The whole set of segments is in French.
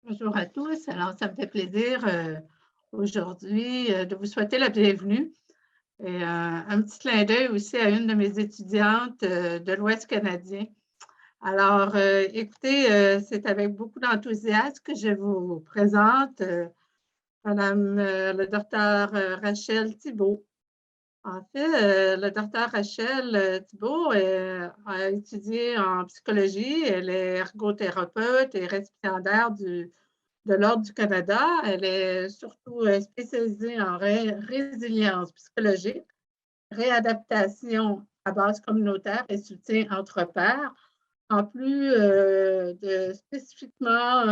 Bonjour à tous. Alors, ça me fait plaisir aujourd'hui de vous souhaiter la bienvenue et un petit clin d'œil aussi à une de mes étudiantes de l'Ouest canadien. Alors, écoutez, c'est avec beaucoup d'enthousiasme que je vous présente Madame le docteur Rachel Thibault. En fait, le docteur Rachel Thibault a étudié en psychologie. Elle est ergothérapeute et récipiendaire de l'Ordre du Canada. Elle est surtout spécialisée en résilience psychologique, réadaptation à base communautaire et soutien entre pairs, en plus de spécifiquement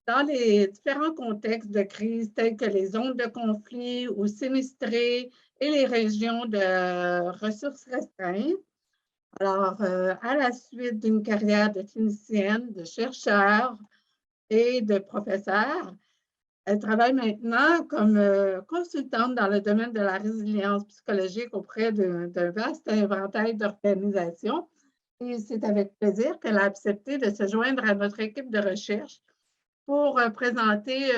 dans les différents contextes de crise tels que les zones de conflit ou sinistrées et les régions de ressources restreintes. Alors, à la suite d'une carrière de clinicienne, de chercheur et de professeur, elle travaille maintenant comme consultante dans le domaine de la résilience psychologique auprès d'un vaste éventail d'organisations. Et c'est avec plaisir qu'elle a accepté de se joindre à notre équipe de recherche pour présenter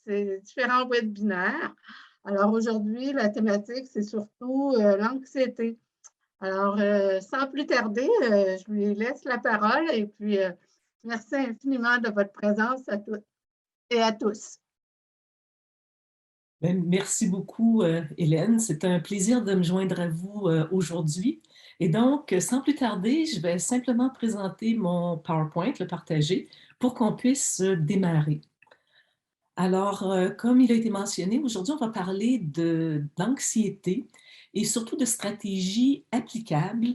ces différents webinaires. Alors aujourd'hui, la thématique, c'est surtout l'anxiété. Alors, sans plus tarder, je lui laisse la parole et puis merci infiniment de votre présence à toutes et à tous. Ben, merci beaucoup, Hélène. C'est un plaisir de me joindre à vous aujourd'hui. Et donc, sans plus tarder, je vais simplement présenter mon PowerPoint, le partager, pour qu'on puisse démarrer. Alors, comme il a été mentionné, aujourd'hui, on va parler d'anxiété et surtout de stratégies applicables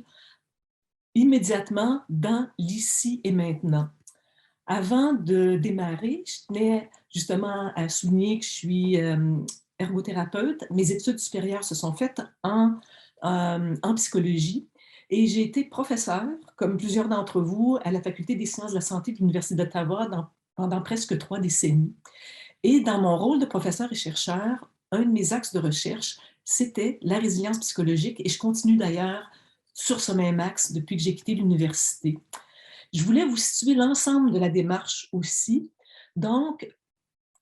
immédiatement dans l'ici et maintenant. Avant de démarrer, je tenais justement à souligner que je suis ergothérapeute. Mes études supérieures se sont faites en psychologie et j'ai été professeure, comme plusieurs d'entre vous, à la Faculté des sciences de la santé de l'Université d'Ottawa pendant presque 3 décennies. Et dans mon rôle de professeur et chercheur, un de mes axes de recherche, c'était la résilience psychologique et je continue d'ailleurs sur ce même axe depuis que j'ai quitté l'université. Je voulais vous situer l'ensemble de la démarche aussi. Donc,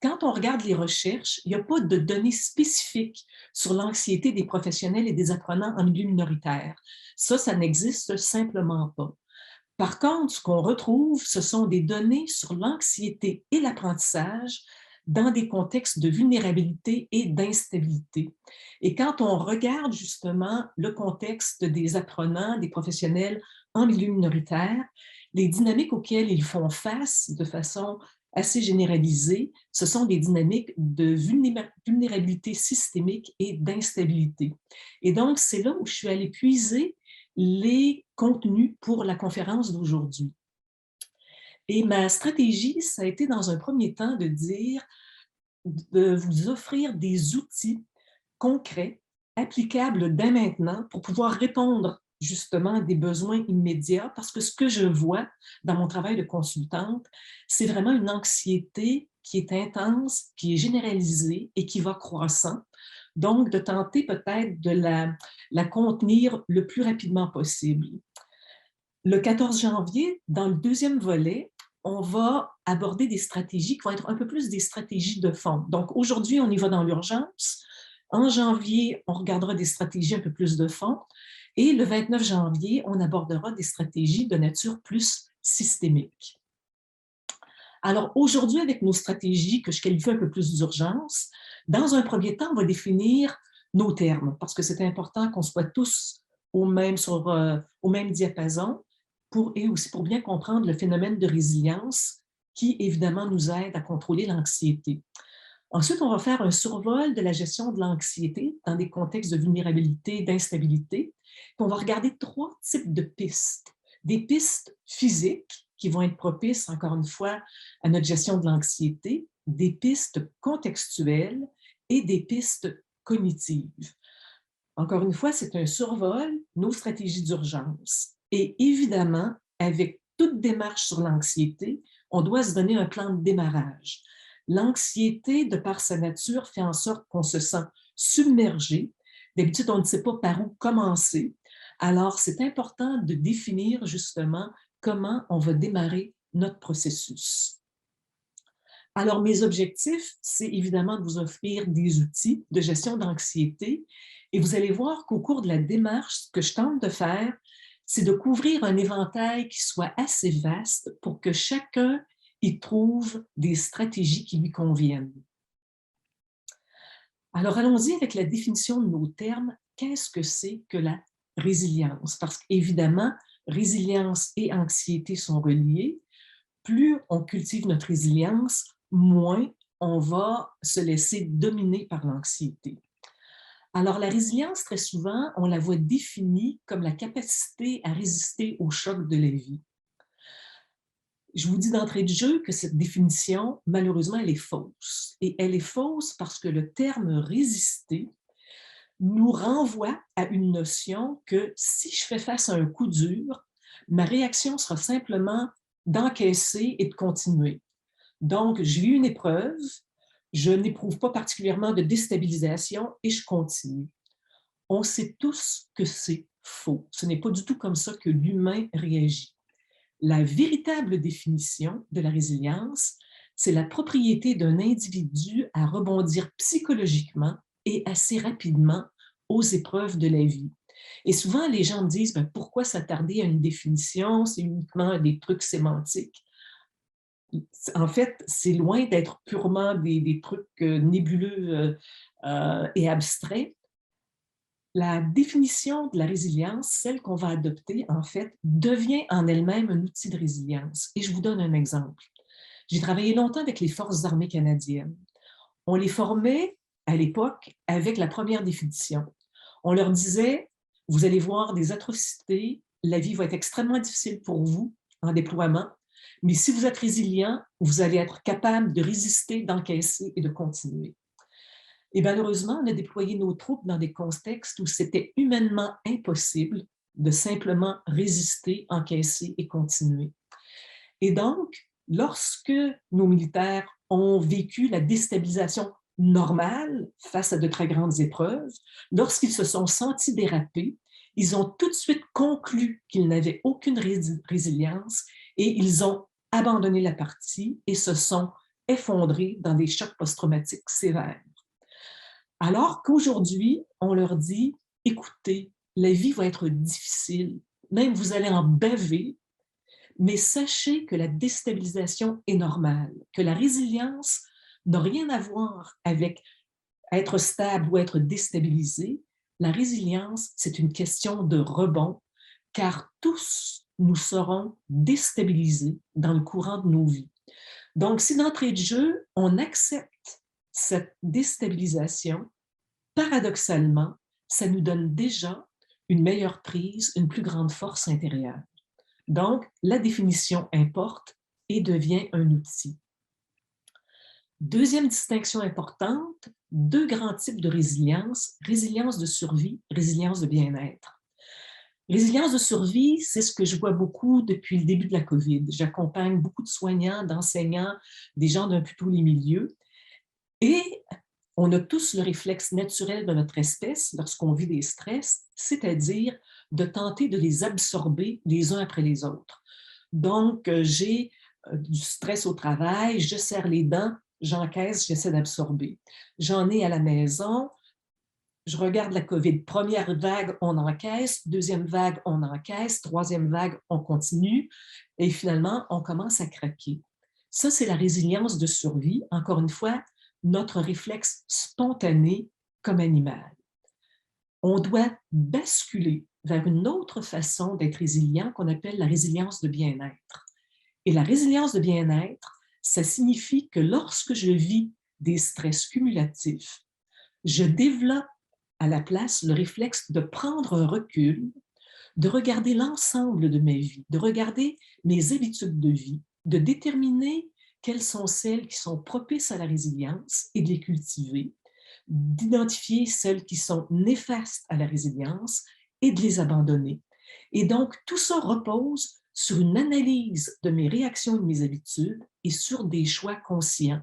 quand on regarde les recherches, il n'y a pas de données spécifiques sur l'anxiété des professionnels et des apprenants en milieu minoritaire. Ça n'existe simplement pas. Par contre, ce qu'on retrouve, ce sont des données sur l'anxiété et l'apprentissage dans des contextes de vulnérabilité et d'instabilité. Et quand on regarde justement le contexte des apprenants, des professionnels en milieu minoritaire, les dynamiques auxquelles ils font face de façon assez généralisée, ce sont des dynamiques de vulnérabilité systémique et d'instabilité. Et donc, c'est là où je suis allée puiser les contenus pour la conférence d'aujourd'hui. Et ma stratégie, ça a été dans un premier temps de dire, de vous offrir des outils concrets, applicables dès maintenant pour pouvoir répondre justement à des besoins immédiats, parce que ce que je vois dans mon travail de consultante, c'est vraiment une anxiété qui est intense, qui est généralisée et qui va croissant. Donc, de tenter peut-être de la contenir le plus rapidement possible. Le 14 janvier, dans le deuxième volet, on va aborder des stratégies qui vont être un peu plus des stratégies de fond. Donc, aujourd'hui, on y va dans l'urgence. En janvier, on regardera des stratégies un peu plus de fond. Et le 29 janvier, on abordera des stratégies de nature plus systémique. Alors, aujourd'hui, avec nos stratégies que je qualifie un peu plus d'urgence, dans un premier temps, on va définir nos termes, parce que c'est important qu'on soit tous au même diapason et aussi pour bien comprendre le phénomène de résilience qui, évidemment, nous aide à contrôler l'anxiété. Ensuite, on va faire un survol de la gestion de l'anxiété dans des contextes de vulnérabilité, d'instabilité. On va regarder 3 types de pistes. Des pistes physiques qui vont être propices, encore une fois, à notre gestion de l'anxiété, des pistes contextuelles et des pistes cognitives. Encore une fois, c'est un survol, nos stratégies d'urgence. Et évidemment, avec toute démarche sur l'anxiété, on doit se donner un plan de démarrage. L'anxiété, de par sa nature, fait en sorte qu'on se sent submergé. D'habitude, on ne sait pas par où commencer. Alors, c'est important de définir justement comment on va démarrer notre processus. Alors, mes objectifs, c'est évidemment de vous offrir des outils de gestion d'anxiété et vous allez voir qu'au cours de la démarche, ce que je tente de faire, c'est de couvrir un éventail qui soit assez vaste pour que chacun y trouve des stratégies qui lui conviennent. Alors, allons-y avec la définition de nos termes. Qu'est-ce que c'est que la résilience? Parce qu'évidemment, résilience et anxiété sont reliées. Plus on cultive notre résilience, moins on va se laisser dominer par l'anxiété. Alors, la résilience, très souvent, on la voit définie comme la capacité à résister aux chocs de la vie. Je vous dis d'entrée de jeu que cette définition, malheureusement, elle est fausse. Et elle est fausse parce que le terme résister nous renvoie à une notion que si je fais face à un coup dur, ma réaction sera simplement d'encaisser et de continuer. Donc, j'ai eu une épreuve, je n'éprouve pas particulièrement de déstabilisation et je continue. On sait tous que c'est faux. Ce n'est pas du tout comme ça que l'humain réagit. La véritable définition de la résilience, c'est la propriété d'un individu à rebondir psychologiquement et assez rapidement aux épreuves de la vie. Et souvent, les gens me disent, ben, pourquoi s'attarder à une définition? C'est uniquement des trucs sémantiques. En fait, c'est loin d'être purement des trucs nébuleux et abstraits. La définition de la résilience, celle qu'on va adopter, en fait, devient en elle-même un outil de résilience. Et je vous donne un exemple. J'ai travaillé longtemps avec les Forces armées canadiennes. On les formait à l'époque avec la première définition. On leur disait, vous allez voir des atrocités, la vie va être extrêmement difficile pour vous en déploiement, mais si vous êtes résilient, vous allez être capable de résister, d'encaisser et de continuer. Et malheureusement, on a déployé nos troupes dans des contextes où c'était humainement impossible de simplement résister, encaisser et continuer. Et donc, lorsque nos militaires ont vécu la déstabilisation normale face à de très grandes épreuves, lorsqu'ils se sont sentis dérapés, ils ont tout de suite conclu qu'ils n'avaient aucune résilience et ils ont abandonné la partie et se sont effondrés dans des chocs post-traumatiques sévères. Alors qu'aujourd'hui, on leur dit, écoutez, la vie va être difficile, même vous allez en baver, mais sachez que la déstabilisation est normale, que la résilience n'a rien à voir avec être stable ou être déstabilisé. La résilience, c'est une question de rebond, car tous nous serons déstabilisés dans le courant de nos vies. Donc, si d'entrée de jeu, on accepte cette déstabilisation, paradoxalement, ça nous donne déjà une meilleure prise, une plus grande force intérieure. Donc, la définition importe et devient un outil. Deuxième distinction importante, deux grands types de résilience, résilience de survie, résilience de bien-être. Résilience de survie, c'est ce que je vois beaucoup depuis le début de la COVID. J'accompagne beaucoup de soignants, d'enseignants, des gens d'un peu tous les milieux. Et on a tous le réflexe naturel de notre espèce lorsqu'on vit des stress, c'est-à-dire de tenter de les absorber les uns après les autres. Donc, j'ai du stress au travail, je serre les dents, j'encaisse, j'essaie d'absorber. J'en ai à la maison, je regarde la COVID. Première vague, on encaisse. Deuxième vague, on encaisse. Troisième vague, on continue. Et finalement, on commence à craquer. Ça, c'est la résilience de survie. Encore une fois, notre réflexe spontané comme animal. On doit basculer vers une autre façon d'être résilient qu'on appelle la résilience de bien-être. Et la résilience de bien-être, ça signifie que lorsque je vis des stress cumulatifs, je développe à la place le réflexe de prendre un recul, de regarder l'ensemble de ma vie, de regarder mes habitudes de vie, de déterminer quelles sont celles qui sont propices à la résilience et de les cultiver, d'identifier celles qui sont néfastes à la résilience et de les abandonner. Et donc, tout ça repose sur une analyse de mes réactions et de mes habitudes et sur des choix conscients.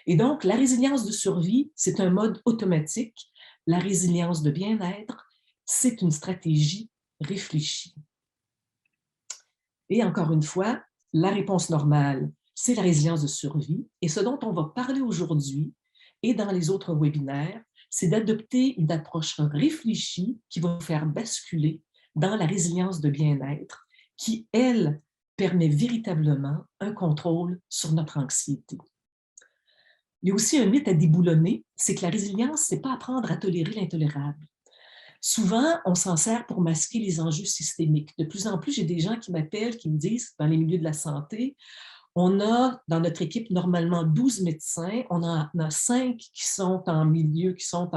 Et donc, la résilience de survie, c'est un mode automatique. La résilience de bien-être, c'est une stratégie réfléchie. Et encore une fois, la réponse normale, c'est la résilience de survie. Et ce dont on va parler aujourd'hui et dans les autres webinaires, c'est d'adopter une approche réfléchie qui va faire basculer dans la résilience de bien-être qui, elle, permet véritablement un contrôle sur notre anxiété. Il y a aussi un mythe à déboulonner, c'est que la résilience, c'est pas apprendre à tolérer l'intolérable. Souvent, on s'en sert pour masquer les enjeux systémiques. De plus en plus, j'ai des gens qui m'appellent, qui me disent, dans les milieux de la santé, on a dans notre équipe normalement 12 médecins, on en a 5 qui sont en milieu, qui sont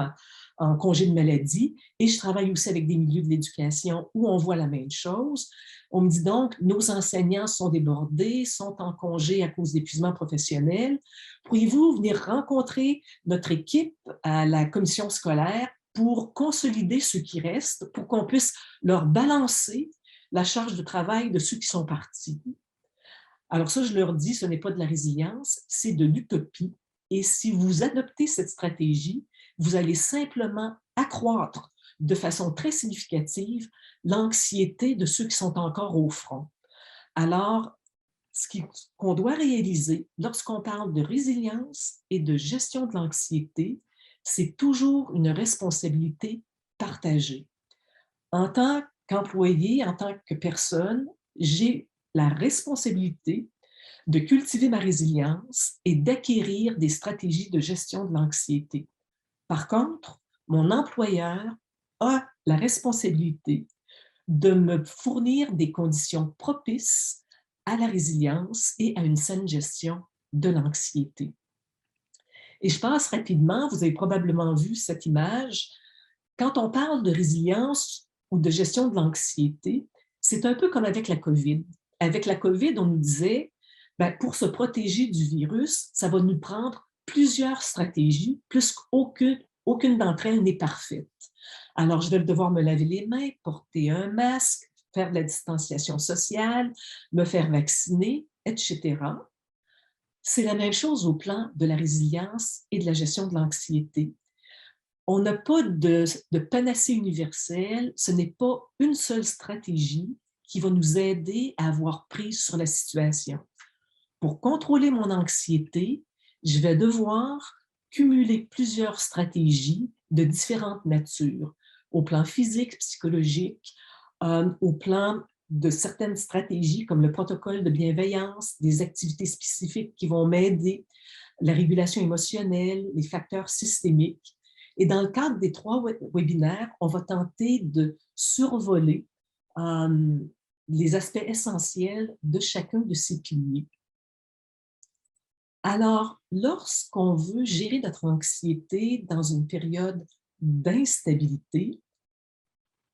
en congé de maladie, et je travaille aussi avec des milieux de l'éducation où on voit la même chose. On me dit donc, nos enseignants sont débordés, sont en congé à cause d'épuisement professionnel. Pourriez-vous venir rencontrer notre équipe à la commission scolaire pour consolider ceux qui restent, pour qu'on puisse leur balancer la charge de travail de ceux qui sont partis? Alors ça, je leur dis, ce n'est pas de la résilience, c'est de l'utopie. Et si vous adoptez cette stratégie, vous allez simplement accroître de façon très significative l'anxiété de ceux qui sont encore au front. Alors, ce qu'on doit réaliser lorsqu'on parle de résilience et de gestion de l'anxiété, c'est toujours une responsabilité partagée. En tant qu'employé, en tant que personne, j'ai la responsabilité de cultiver ma résilience et d'acquérir des stratégies de gestion de l'anxiété. Par contre, mon employeur a la responsabilité de me fournir des conditions propices à la résilience et à une saine gestion de l'anxiété. Et je passe rapidement, vous avez probablement vu cette image. Quand on parle de résilience ou de gestion de l'anxiété, c'est un peu comme avec la COVID. Avec la COVID, on nous disait, ben, pour se protéger du virus, ça va nous prendre plusieurs stratégies, plus qu'aucune d'entre elles n'est parfaite. Alors, je vais devoir me laver les mains, porter un masque, faire de la distanciation sociale, me faire vacciner, etc. C'est la même chose au plan de la résilience et de la gestion de l'anxiété. On n'a pas de panacée universelle, ce n'est pas une seule stratégie qui va nous aider à avoir prise sur la situation. Pour contrôler mon anxiété, je vais devoir cumuler plusieurs stratégies de différentes natures, au plan physique, psychologique, au plan de certaines stratégies comme le protocole de bienveillance, des activités spécifiques qui vont m'aider, la régulation émotionnelle, les facteurs systémiques. Et dans le cadre des 3 webinaires, on va tenter de survoler les aspects essentiels de chacun de ces piliers. Alors, lorsqu'on veut gérer notre anxiété dans une période d'instabilité,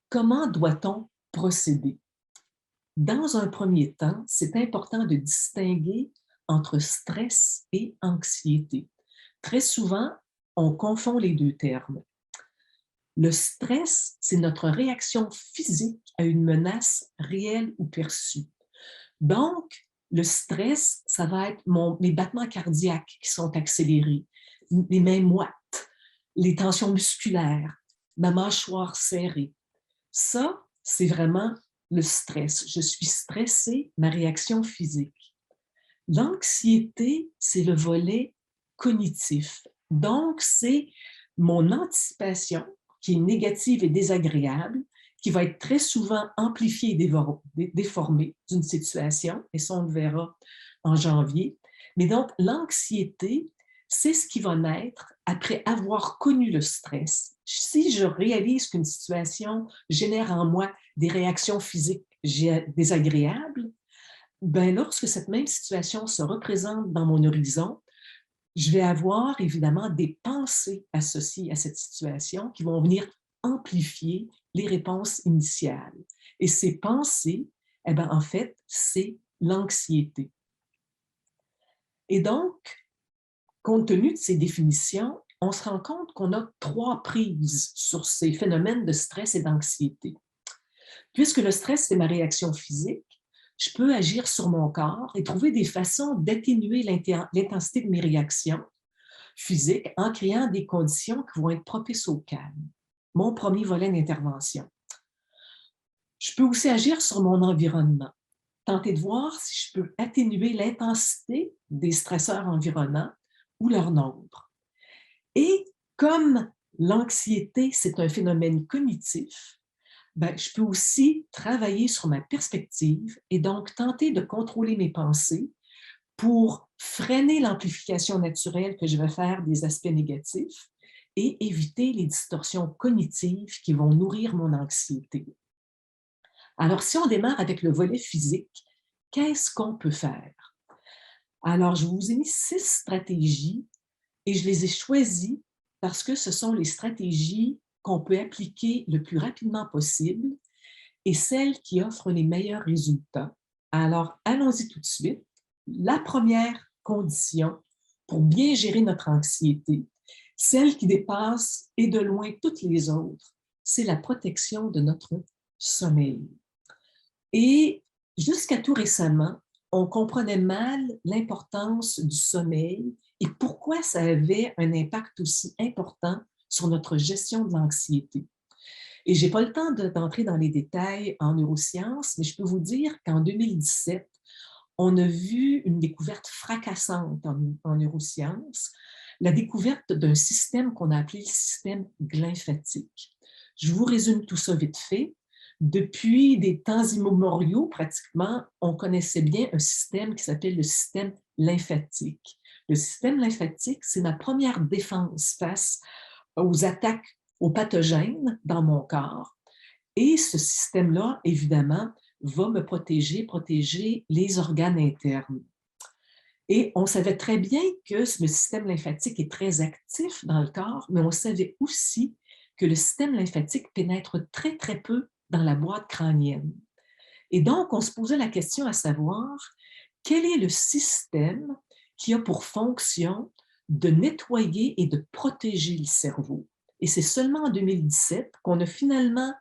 comment doit-on procéder? Dans un premier temps, c'est important de distinguer entre stress et anxiété. Très souvent, on confond les 2 termes. Le stress, c'est notre réaction physique à une menace réelle ou perçue. Donc, le stress, ça va être mes battements cardiaques qui sont accélérés, les mains moites, les tensions musculaires, ma mâchoire serrée. Ça, c'est vraiment le stress. Je suis stressée, ma réaction physique. L'anxiété, c'est le volet cognitif. Donc, c'est mon anticipation qui est négative et désagréable, qui va être très souvent amplifiée et déformée d'une situation, et ça, on le verra en janvier. Mais donc, l'anxiété, c'est ce qui va naître après avoir connu le stress. Si je réalise qu'une situation génère en moi des réactions physiques désagréables, ben lorsque cette même situation se représente dans mon horizon, je vais avoir évidemment des pensées associées à cette situation qui vont venir amplifier les réponses initiales. Et ces pensées, eh bien, en fait, c'est l'anxiété. Et donc, compte tenu de ces définitions, on se rend compte qu'on a 3 prises sur ces phénomènes de stress et d'anxiété. Puisque le stress, c'est ma réaction physique, je peux agir sur mon corps et trouver des façons d'atténuer l'intensité de mes réactions physiques en créant des conditions qui vont être propices au calme. Mon premier volet d'intervention. Je peux aussi agir sur mon environnement. tenter de voir si je peux atténuer l'intensité des stresseurs environnants ou leur nombre. Et comme l'anxiété, c'est un phénomène cognitif, ben, je peux aussi travailler sur ma perspective et donc tenter de contrôler mes pensées pour freiner l'amplification naturelle que je vais faire des aspects négatifs et éviter les distorsions cognitives qui vont nourrir mon anxiété. Alors, si on démarre avec le volet physique, qu'est-ce qu'on peut faire? Alors, je vous ai mis 6 stratégies et je les ai choisies parce que ce sont les stratégies qu'on peut appliquer le plus rapidement possible et celles qui offrent les meilleurs résultats. Alors, allons-y tout de suite. La première condition pour bien gérer notre anxiété, celle qui dépasse et de loin toutes les autres, c'est la protection de notre sommeil. Et jusqu'à tout récemment, on comprenait mal l'importance du sommeil et pourquoi ça avait un impact aussi important sur notre gestion de l'anxiété. Et je n'ai pas le temps d'entrer dans les détails en neurosciences, mais je peux vous dire qu'en 2017, on a vu une découverte fracassante en neurosciences, la découverte d'un système qu'on a appelé le système glymphatique. Je vous résume tout ça vite fait. Depuis des temps immémoriaux, pratiquement, on connaissait bien un système qui s'appelle le système lymphatique. Le système lymphatique, c'est ma première défense face aux attaques aux pathogènes dans mon corps. Et ce système-là, évidemment, va me protéger les organes internes. Et on savait très bien que le système lymphatique est très actif dans le corps, mais on savait aussi que le système lymphatique pénètre très, très peu dans la boîte crânienne. Et donc, on se posait la question à savoir quel est le système qui a pour fonction de nettoyer et de protéger le cerveau. Et c'est seulement en 2017 qu'on a finalement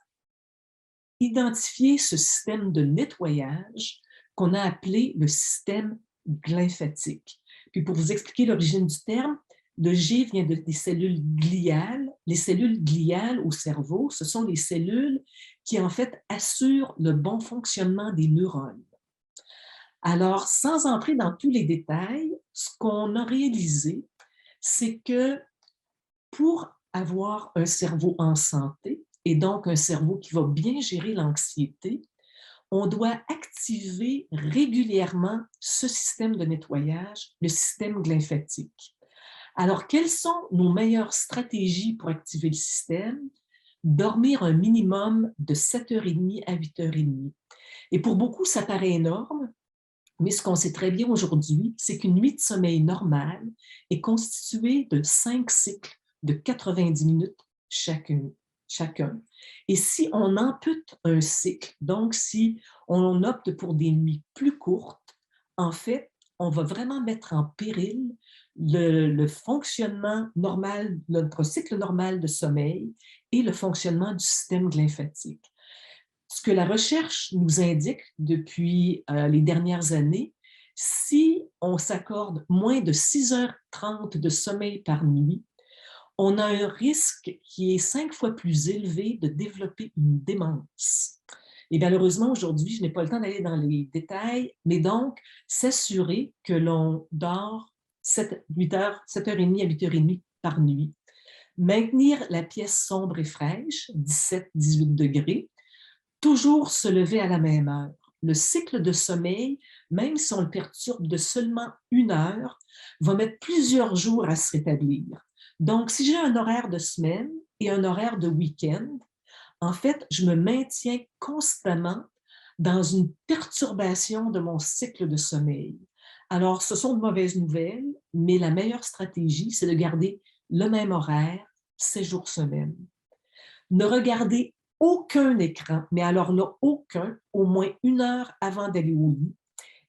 identifié ce système de nettoyage qu'on a appelé le système glymphatique. Puis pour vous expliquer l'origine du terme, le G vient des cellules gliales. Les cellules gliales au cerveau, ce sont les cellules qui en fait assurent le bon fonctionnement des neurones. Alors, sans entrer dans tous les détails, ce qu'on a réalisé, c'est que pour avoir un cerveau en santé, et donc un cerveau qui va bien gérer l'anxiété, on doit activer régulièrement ce système de nettoyage, le système glymphatique. Alors, quelles sont nos meilleures stratégies pour activer le système? Dormir un minimum de 7h30 à 8h30. Et pour beaucoup, ça paraît énorme, mais ce qu'on sait très bien aujourd'hui, c'est qu'une nuit de sommeil normale est constituée de 5 cycles de 90 minutes chacun. Et si on ampute un cycle, donc si on opte pour des nuits plus courtes, en fait, on va vraiment mettre en péril le fonctionnement normal, notre cycle normal de sommeil et le fonctionnement du système glymphatique. Ce que la recherche nous indique depuis les dernières années, si on s'accorde moins de 6h30 de sommeil par nuit, on a un risque qui est 5 fois plus élevé de développer une démence. Et malheureusement, aujourd'hui, je n'ai pas le temps d'aller dans les détails, mais donc, s'assurer que l'on dort 7h30 à 8h30 par nuit. Maintenir la pièce sombre et fraîche, 17-18 degrés. Toujours se lever à la même heure. Le cycle de sommeil, même si on le perturbe de seulement 1 heure, va mettre plusieurs jours à se rétablir. Donc, si j'ai un horaire de semaine et un horaire de week-end, en fait, je me maintiens constamment dans une perturbation de mon cycle de sommeil. Alors, ce sont de mauvaises nouvelles, mais la meilleure stratégie, c'est de garder le même horaire, 7 jours semaine. Ne regardez aucun écran, mais alors là, aucun, au moins 1 heure avant d'aller au lit.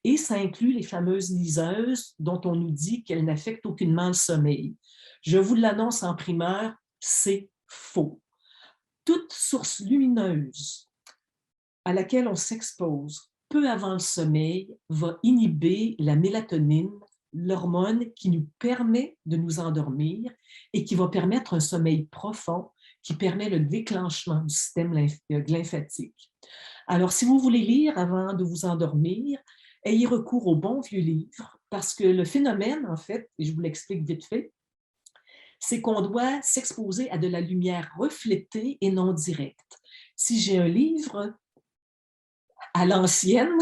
Et ça inclut les fameuses liseuses dont on nous dit qu'elles n'affectent aucunement le sommeil. Je vous l'annonce en primeur, c'est faux. Toute source lumineuse à laquelle on s'expose peu avant le sommeil va inhiber la mélatonine, l'hormone qui nous permet de nous endormir et qui va permettre un sommeil profond qui permet le déclenchement du système lymphatique. Alors, si vous voulez lire avant de vous endormir, ayez recours au bon vieux livre, parce que le phénomène, en fait, et je vous l'explique vite fait, c'est qu'on doit s'exposer à de la lumière reflétée et non directe. Si j'ai un livre à l'ancienne,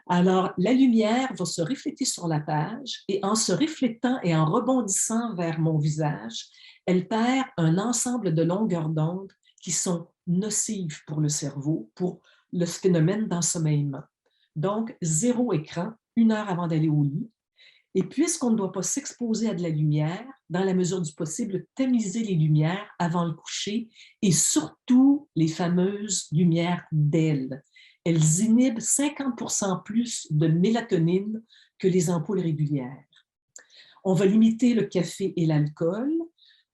alors la lumière va se refléter sur la page et en se reflétant et en rebondissant vers mon visage, elle perd un ensemble de longueurs d'onde qui sont nocives pour le cerveau, pour le phénomène d'ensommeillement. Donc, 0 écran, 1 heure avant d'aller au lit. Et puisqu'on ne doit pas s'exposer à de la lumière, dans la mesure du possible, tamiser les lumières avant le coucher et surtout les fameuses lumières d'aile. Elles inhibent 50% plus de mélatonine que les ampoules régulières. On va limiter le café et l'alcool.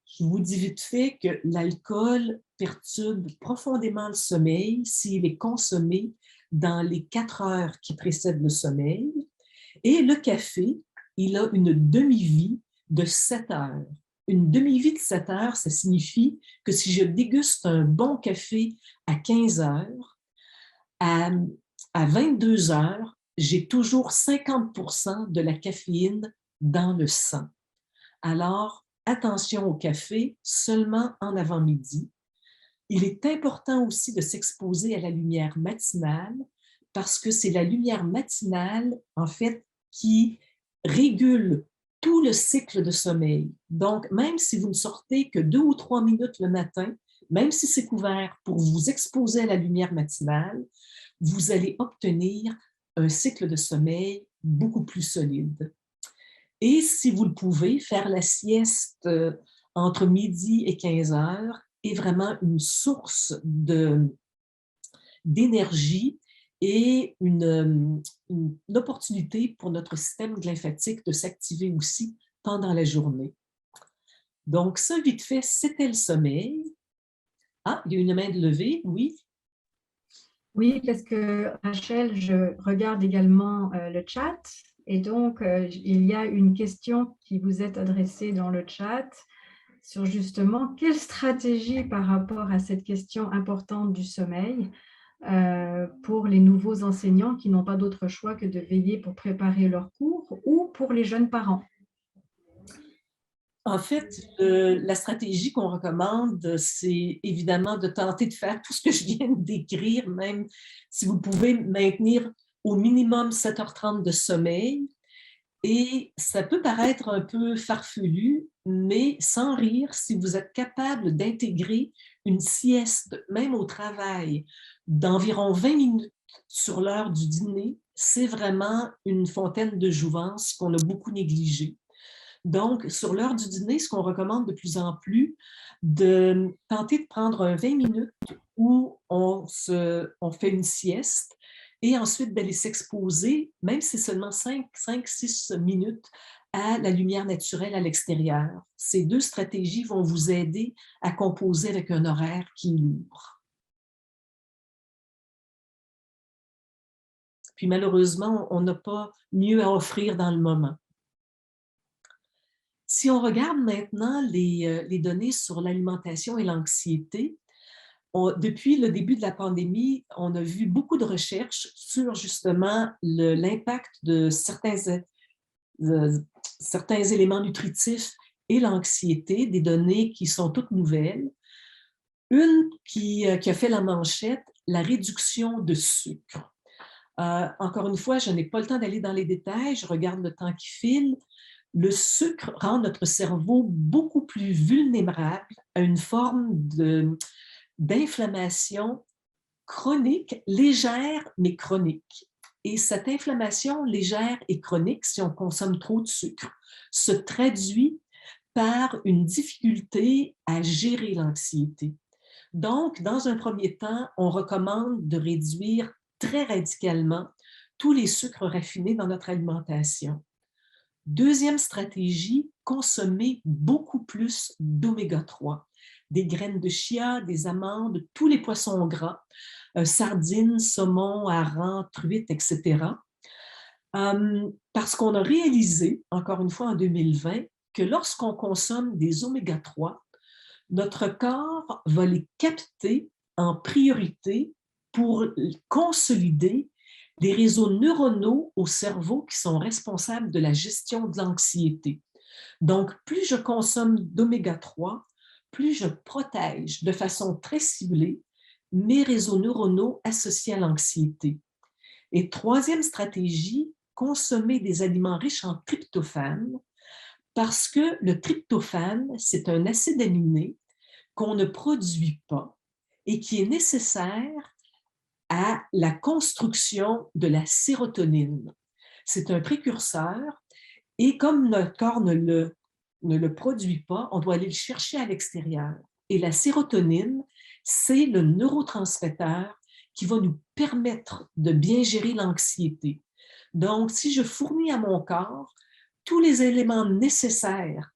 Je vous dis vite fait que l'alcool perturbe profondément le sommeil s'il est consommé dans les 4 heures qui précèdent le sommeil. Et le café, il a une demi-vie de 7 heures. Une demi-vie de 7 heures, ça signifie que si je déguste un bon café à 15 heures, à 22 heures, j'ai toujours 50% de la caféine dans le sang. Alors, attention au café seulement en avant-midi. Il est important aussi de s'exposer à la lumière matinale parce que c'est la lumière matinale, en fait, qui régule tout le cycle de sommeil. Donc, même si vous ne sortez que 2 ou 3 minutes le matin, même si c'est couvert pour vous exposer à la lumière matinale, vous allez obtenir un cycle de sommeil beaucoup plus solide. Et si vous le pouvez, faire la sieste entre midi et 15 heures est vraiment une source d'énergie et une opportunité pour notre système lymphatique de s'activer aussi pendant la journée. Donc, ça, vite fait, c'était le sommeil. Ah, il y a une main de levée, oui. Oui, parce que Rachel, je regarde également le chat et donc il y a une question qui vous est adressée dans le chat sur justement quelle stratégie par rapport à cette question importante du sommeil pour les nouveaux enseignants qui n'ont pas d'autre choix que de veiller pour préparer leurs cours ou pour les jeunes parents. En fait, la stratégie qu'on recommande, c'est évidemment de tenter de faire tout ce que je viens de décrire, même si vous pouvez maintenir au minimum 7h30 de sommeil. Et ça peut paraître un peu farfelu, mais sans rire, si vous êtes capable d'intégrer une sieste, même au travail, d'environ 20 minutes sur l'heure du dîner, c'est vraiment une fontaine de jouvence qu'on a beaucoup négligée. Donc, sur l'heure du dîner, ce qu'on recommande de plus en plus, de tenter de prendre un 20 minutes où on fait une sieste et ensuite d'aller s'exposer, même si c'est seulement 5-6 minutes, à la lumière naturelle à l'extérieur. Ces 2 stratégies vont vous aider à composer avec un horaire qui est lourd. Puis malheureusement, on n'a pas mieux à offrir dans le moment. Si on regarde maintenant les données sur l'alimentation et l'anxiété, depuis le début de la pandémie, on a vu beaucoup de recherches sur justement l'impact de certains éléments nutritifs et l'anxiété, des données qui sont toutes nouvelles. Une qui a fait la manchette, la réduction de sucre. Encore une fois, je n'ai pas le temps d'aller dans les détails, je regarde le temps qui file. Le sucre rend notre cerveau beaucoup plus vulnérable à une forme d'inflammation chronique, légère mais chronique. Et cette inflammation légère et chronique, si on consomme trop de sucre, se traduit par une difficulté à gérer l'anxiété. Donc, dans un premier temps, on recommande de réduire très radicalement tous les sucres raffinés dans notre alimentation. Deuxième stratégie, consommer beaucoup plus d'oméga 3, des graines de chia, des amandes, tous les poissons gras, sardines, saumon, harengs, truites, etc. Parce qu'on a réalisé, encore une fois en 2020, que lorsqu'on consomme des oméga 3, notre corps va les capter en priorité pour consolider des réseaux neuronaux au cerveau qui sont responsables de la gestion de l'anxiété. Donc, plus je consomme d'oméga 3, plus je protège de façon très ciblée mes réseaux neuronaux associés à l'anxiété. Et troisième stratégie, consommer des aliments riches en tryptophane, parce que le tryptophane, c'est un acide aminé qu'on ne produit pas et qui est nécessaire à la construction de la sérotonine. C'est un précurseur et comme notre corps ne le produit pas, on doit aller le chercher à l'extérieur. Et la sérotonine, c'est le neurotransmetteur qui va nous permettre de bien gérer l'anxiété. Donc, si je fournis à mon corps tous les éléments nécessaires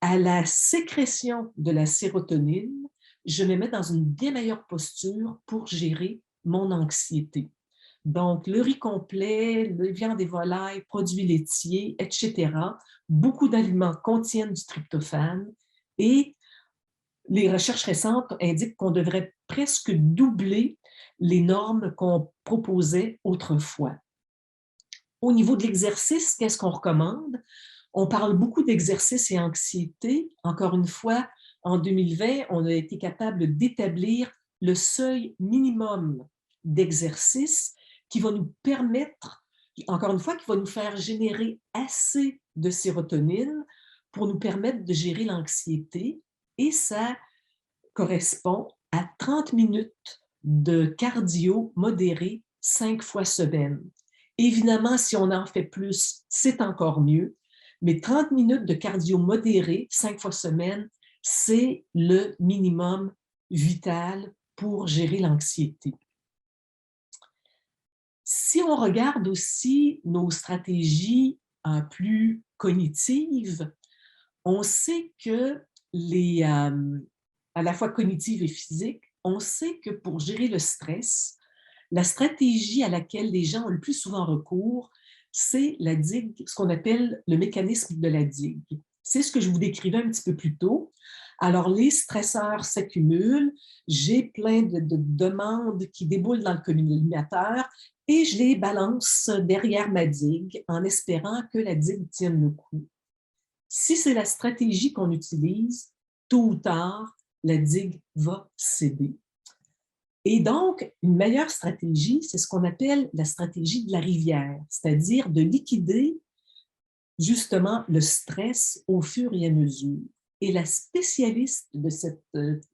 à la sécrétion de la sérotonine, je me mets dans une bien meilleure posture pour gérer mon anxiété. Donc, le riz complet, le viande des volailles, produits laitiers, etc. Beaucoup d'aliments contiennent du tryptophane et les recherches récentes indiquent qu'on devrait presque doubler les normes qu'on proposait autrefois. Au niveau de l'exercice, qu'est-ce qu'on recommande? On parle beaucoup d'exercice et anxiété. Encore une fois, en 2020, on a été capable d'établir le seuil minimum d'exercice qui va nous permettre, encore une fois, qui va nous faire générer assez de sérotonine pour nous permettre de gérer l'anxiété. Et ça correspond à 30 minutes de cardio modéré 5 fois semaine. Évidemment, si on en fait plus, c'est encore mieux, mais 30 minutes de cardio modéré 5 fois semaine, c'est le minimum vital pour gérer l'anxiété. Si on regarde aussi nos stratégies plus cognitives, on sait que à la fois cognitives et physiques, on sait que pour gérer le stress, la stratégie à laquelle les gens ont le plus souvent recours, c'est la digue, ce qu'on appelle le mécanisme de la digue. C'est ce que je vous décrivais un petit peu plus tôt. Alors, les stresseurs s'accumulent, j'ai plein de demandes qui déboulent dans le collimateur et je les balance derrière ma digue en espérant que la digue tienne le coup. Si c'est la stratégie qu'on utilise, tôt ou tard, la digue va céder. Et donc, une meilleure stratégie, c'est ce qu'on appelle la stratégie de la rivière, c'est-à-dire de liquider justement le stress au fur et à mesure. Et la spécialiste de cette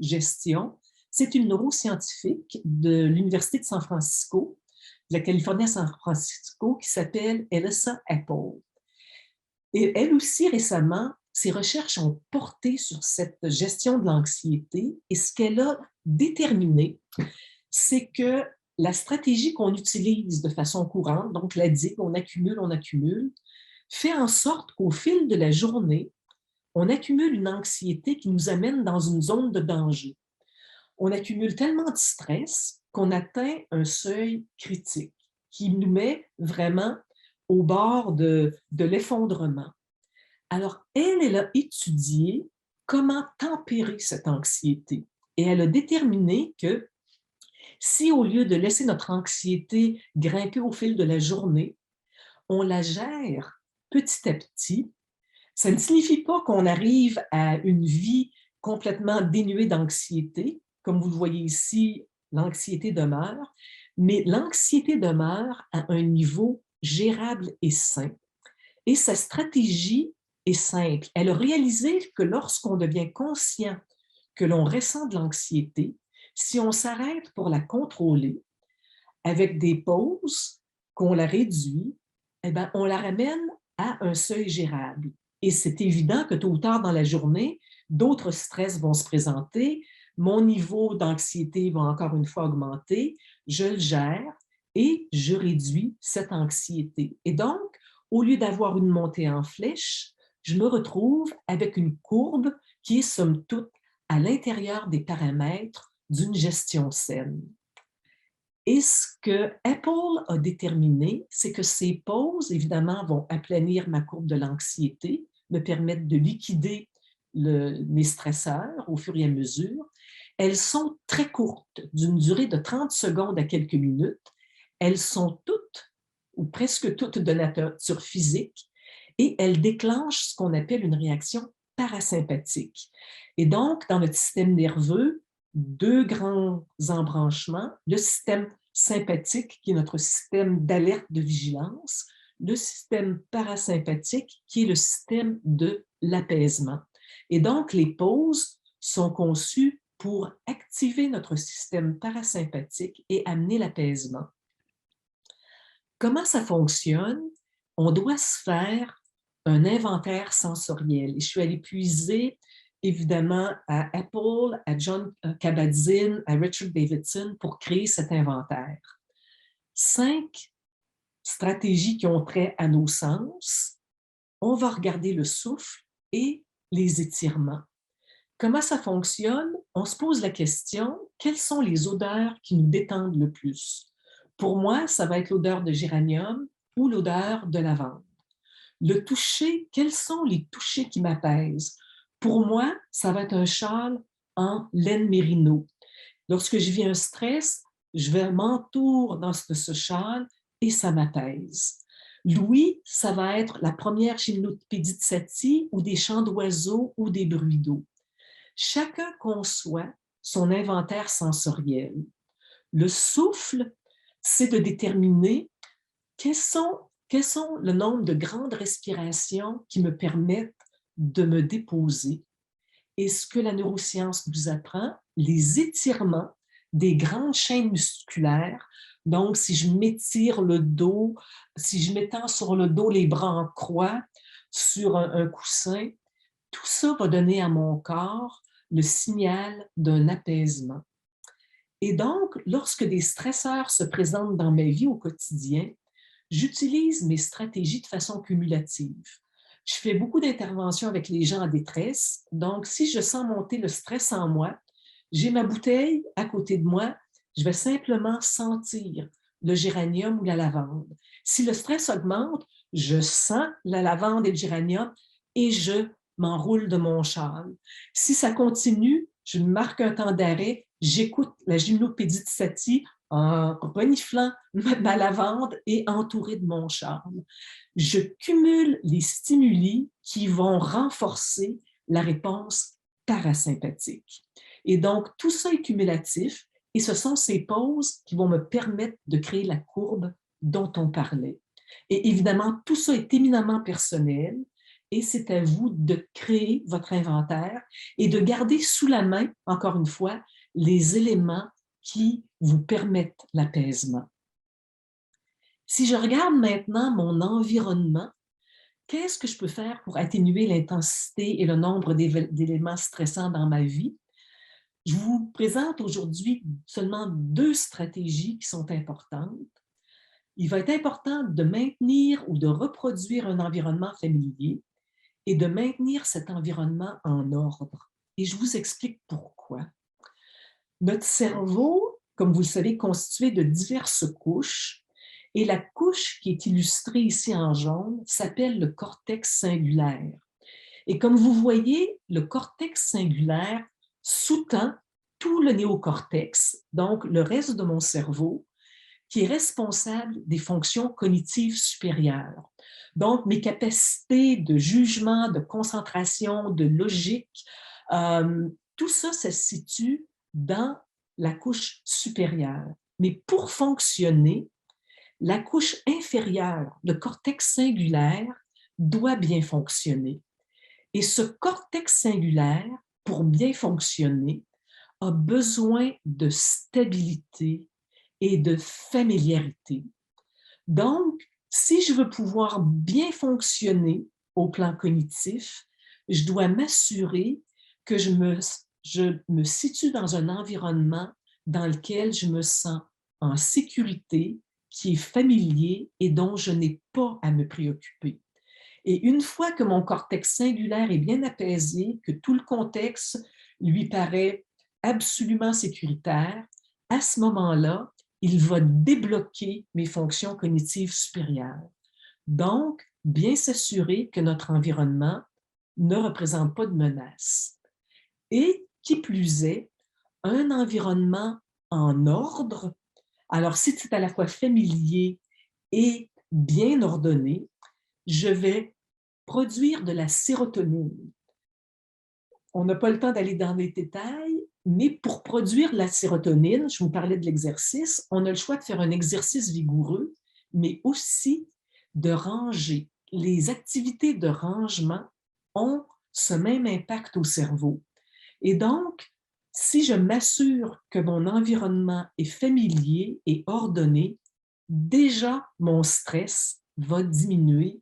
gestion, c'est une neuroscientifique de l'Université de San Francisco, de la Californie à San Francisco, qui s'appelle Elissa Epel. Et elle aussi, récemment, ses recherches ont porté sur cette gestion de l'anxiété et ce qu'elle a déterminé, c'est que la stratégie qu'on utilise de façon courante, donc la digue, on accumule, fait en sorte qu'au fil de la journée, on accumule une anxiété qui nous amène dans une zone de danger. On accumule tellement de stress qu'on atteint un seuil critique qui nous met vraiment au bord de l'effondrement. Alors, elle a étudié comment tempérer cette anxiété et elle a déterminé que si au lieu de laisser notre anxiété grimper au fil de la journée, on la gère petit à petit, ça ne signifie pas qu'on arrive à une vie complètement dénuée d'anxiété. Comme vous le voyez ici, l'anxiété demeure, mais l'anxiété demeure à un niveau gérable et sain. Et sa stratégie est simple. Elle a réalisé que lorsqu'on devient conscient que l'on ressent de l'anxiété, si on s'arrête pour la contrôler, avec des pauses, qu'on la réduit, eh bien, on la ramène à un seuil gérable. Et c'est évident que tôt ou tard dans la journée, d'autres stress vont se présenter, mon niveau d'anxiété va encore une fois augmenter, je le gère et je réduis cette anxiété. Et donc, au lieu d'avoir une montée en flèche, je me retrouve avec une courbe qui est somme toute à l'intérieur des paramètres d'une gestion saine. Et ce que Apple a déterminé, c'est que ces pauses, évidemment, vont aplanir ma courbe de l'anxiété, me permettre de liquider mes stresseurs au fur et à mesure. Elles sont très courtes, d'une durée de 30 secondes à quelques minutes. Elles sont toutes, ou presque toutes, de nature physique et elles déclenchent ce qu'on appelle une réaction parasympathique. Et donc, dans notre système nerveux, deux grands embranchements, le système sympathique, qui est notre système d'alerte de vigilance, le système parasympathique, qui est le système de l'apaisement. Et donc, les pauses sont conçues pour activer notre système parasympathique et amener l'apaisement. Comment ça fonctionne? On doit se faire un inventaire sensoriel. Et je suis allée puiser, évidemment, à Apple, à John Kabat-Zinn, à Richard Davidson pour créer cet inventaire. 5 stratégies qui ont trait à nos sens. On va regarder le souffle et les étirements. Comment ça fonctionne? On se pose la question, quelles sont les odeurs qui nous détendent le plus? Pour moi, ça va être l'odeur de géranium ou l'odeur de lavande. Le toucher, quels sont les touchers qui m'apaisent? Pour moi, ça va être un châle en laine mérino. Lorsque je vis un stress, je vais m'entourer dans ce châle et ça m'apaise. L'ouïe, ça va être la première gymnopédie de Satie ou des chants d'oiseaux ou des bruits d'eau. Chacun conçoit son inventaire sensoriel. Le souffle, c'est de déterminer quels sont le nombre de grandes respirations qui me permettent de me déposer. Et ce que la neuroscience nous apprend, les étirements des grandes chaînes musculaires. Donc, si je m'étire le dos, si je m'étends sur le dos, les bras en croix, sur un coussin, tout ça va donner à mon corps le signal d'un apaisement. Et donc, lorsque des stresseurs se présentent dans ma vie au quotidien, j'utilise mes stratégies de façon cumulative. Je fais beaucoup d'interventions avec les gens en détresse. Donc, si je sens monter le stress en moi, j'ai ma bouteille à côté de moi, je vais simplement sentir le géranium ou la lavande. Si le stress augmente, je sens la lavande et le géranium et je m'enroule de mon châle. Si ça continue, je marque un temps d'arrêt, j'écoute la gymnopédie de Satie en reniflant ma lavande et entourée de mon châle. Je cumule les stimuli qui vont renforcer la réponse parasympathique. Et donc, tout ça est cumulatif et ce sont ces pauses qui vont me permettre de créer la courbe dont on parlait. Et évidemment, tout ça est éminemment personnel et c'est à vous de créer votre inventaire et de garder sous la main, encore une fois, les éléments qui vous permettent l'apaisement. Si je regarde maintenant mon environnement, qu'est-ce que je peux faire pour atténuer l'intensité et le nombre d'éléments stressants dans ma vie? Je vous présente aujourd'hui seulement 2 stratégies qui sont importantes. Il va être important de maintenir ou de reproduire un environnement familier et de maintenir cet environnement en ordre. Et je vous explique pourquoi. Notre cerveau, comme vous le savez, est constitué de diverses couches et la couche qui est illustrée ici en jaune s'appelle le cortex singulaire. Et comme vous voyez, le cortex singulaire sous-tend tout le néocortex, donc le reste de mon cerveau, qui est responsable des fonctions cognitives supérieures. Donc, mes capacités de jugement, de concentration, de logique, tout ça, ça se situe dans la couche supérieure. Mais pour fonctionner, la couche inférieure, le cortex singulaire, doit bien fonctionner. Et ce cortex singulaire, pour bien fonctionner, a besoin de stabilité et de familiarité. Donc, si je veux pouvoir bien fonctionner au plan cognitif, je dois m'assurer que je me situe dans un environnement dans lequel je me sens en sécurité, qui est familier et dont je n'ai pas à me préoccuper. Et une fois que mon cortex singulaire est bien apaisé, que tout le contexte lui paraît absolument sécuritaire, à ce moment-là, il va débloquer mes fonctions cognitives supérieures. Donc, bien s'assurer que notre environnement ne représente pas de menace. Et qui plus est, un environnement en ordre, alors si c'est à la fois familier et bien ordonné, je vais produire de la sérotonine. On n'a pas le temps d'aller dans les détails, mais pour produire la sérotonine, je vous parlais de l'exercice, on a le choix de faire un exercice vigoureux, mais aussi de ranger. Les activités de rangement ont ce même impact au cerveau. Et donc, si je m'assure que mon environnement est familier et ordonné, déjà mon stress va diminuer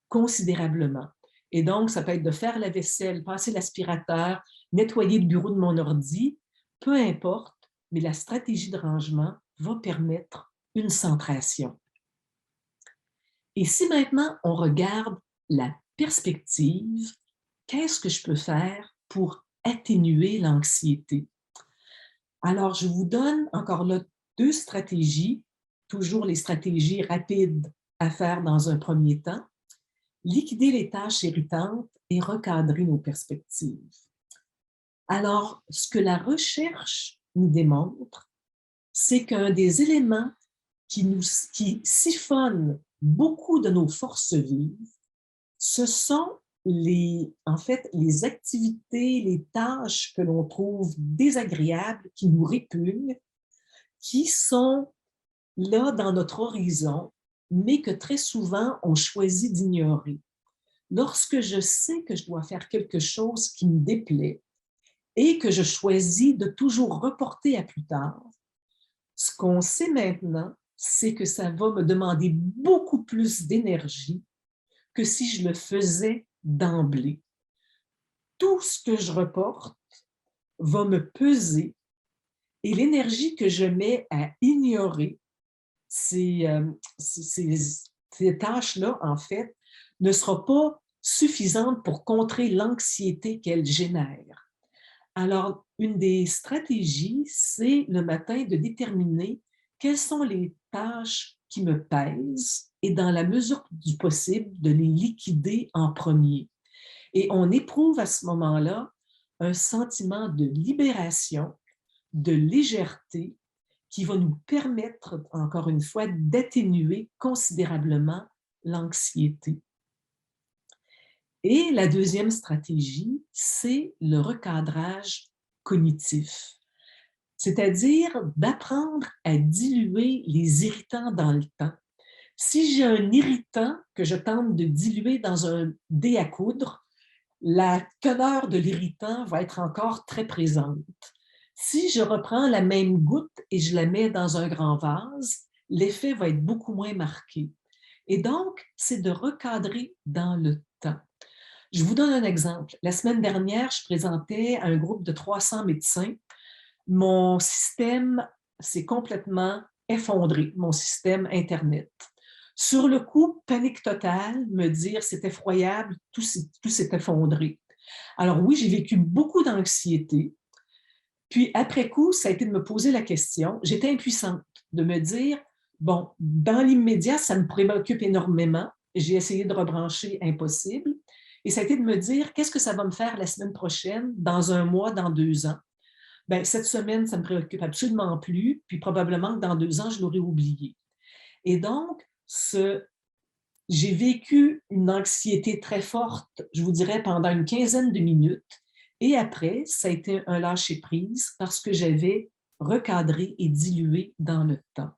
considérablement. Et donc, ça peut être de faire la vaisselle, passer l'aspirateur, nettoyer le bureau de mon ordi, peu importe, mais la stratégie de rangement va permettre une centration. Et si maintenant on regarde la perspective, qu'est-ce que je peux faire pour atténuer l'anxiété? Alors, je vous donne encore là 2 stratégies, toujours les stratégies rapides à faire dans un premier temps. Liquider les tâches irritantes et recadrer nos perspectives. Alors, ce que la recherche nous démontre, c'est qu'un des éléments qui siphonne beaucoup de nos forces vives, ce sont en fait, les activités, les tâches que l'on trouve désagréables, qui nous répugnent, qui sont là dans notre horizon, mais que très souvent, on choisit d'ignorer. Lorsque je sais que je dois faire quelque chose qui me déplaît et que je choisis de toujours reporter à plus tard, ce qu'on sait maintenant, c'est que ça va me demander beaucoup plus d'énergie que si je le faisais d'emblée. Tout ce que je reporte va me peser et l'énergie que je mets à ignorer ces tâches-là, en fait, ne sera pas suffisante pour contrer l'anxiété qu'elles génèrent. Alors, une des stratégies, c'est le matin de déterminer quelles sont les tâches qui me pèsent et dans la mesure du possible, de les liquider en premier. Et on éprouve à ce moment-là un sentiment de libération, de légèreté qui va nous permettre, encore une fois, d'atténuer considérablement l'anxiété. Et la deuxième stratégie, c'est le recadrage cognitif, c'est-à-dire d'apprendre à diluer les irritants dans le temps. Si j'ai un irritant que je tente de diluer dans un dé à coudre, la teneur de l'irritant va être encore très présente. Si je reprends la même goutte et je la mets dans un grand vase, l'effet va être beaucoup moins marqué. Et donc, c'est de recadrer dans le temps. Je vous donne un exemple. La semaine dernière, je présentais à un groupe de 300 médecins. Mon système s'est complètement effondré, mon système Internet. Sur le coup, panique totale, me dire c'est effroyable, tout s'est effondré. Alors oui, j'ai vécu beaucoup d'anxiété. Puis après coup, ça a été de me poser la question, j'étais impuissante, de me dire, bon, dans l'immédiat, ça me préoccupe énormément. J'ai essayé de rebrancher, impossible. Et ça a été de me dire, qu'est-ce que ça va me faire la semaine prochaine, dans un mois, dans 2 ans? Bien, cette semaine, ça ne me préoccupe absolument plus, puis probablement que dans 2 ans, je l'aurai oublié. Et donc, j'ai vécu une anxiété très forte, je vous dirais, pendant une quinzaine de minutes. Et après, ça a été un lâcher-prise parce que j'avais recadré et dilué dans le temps.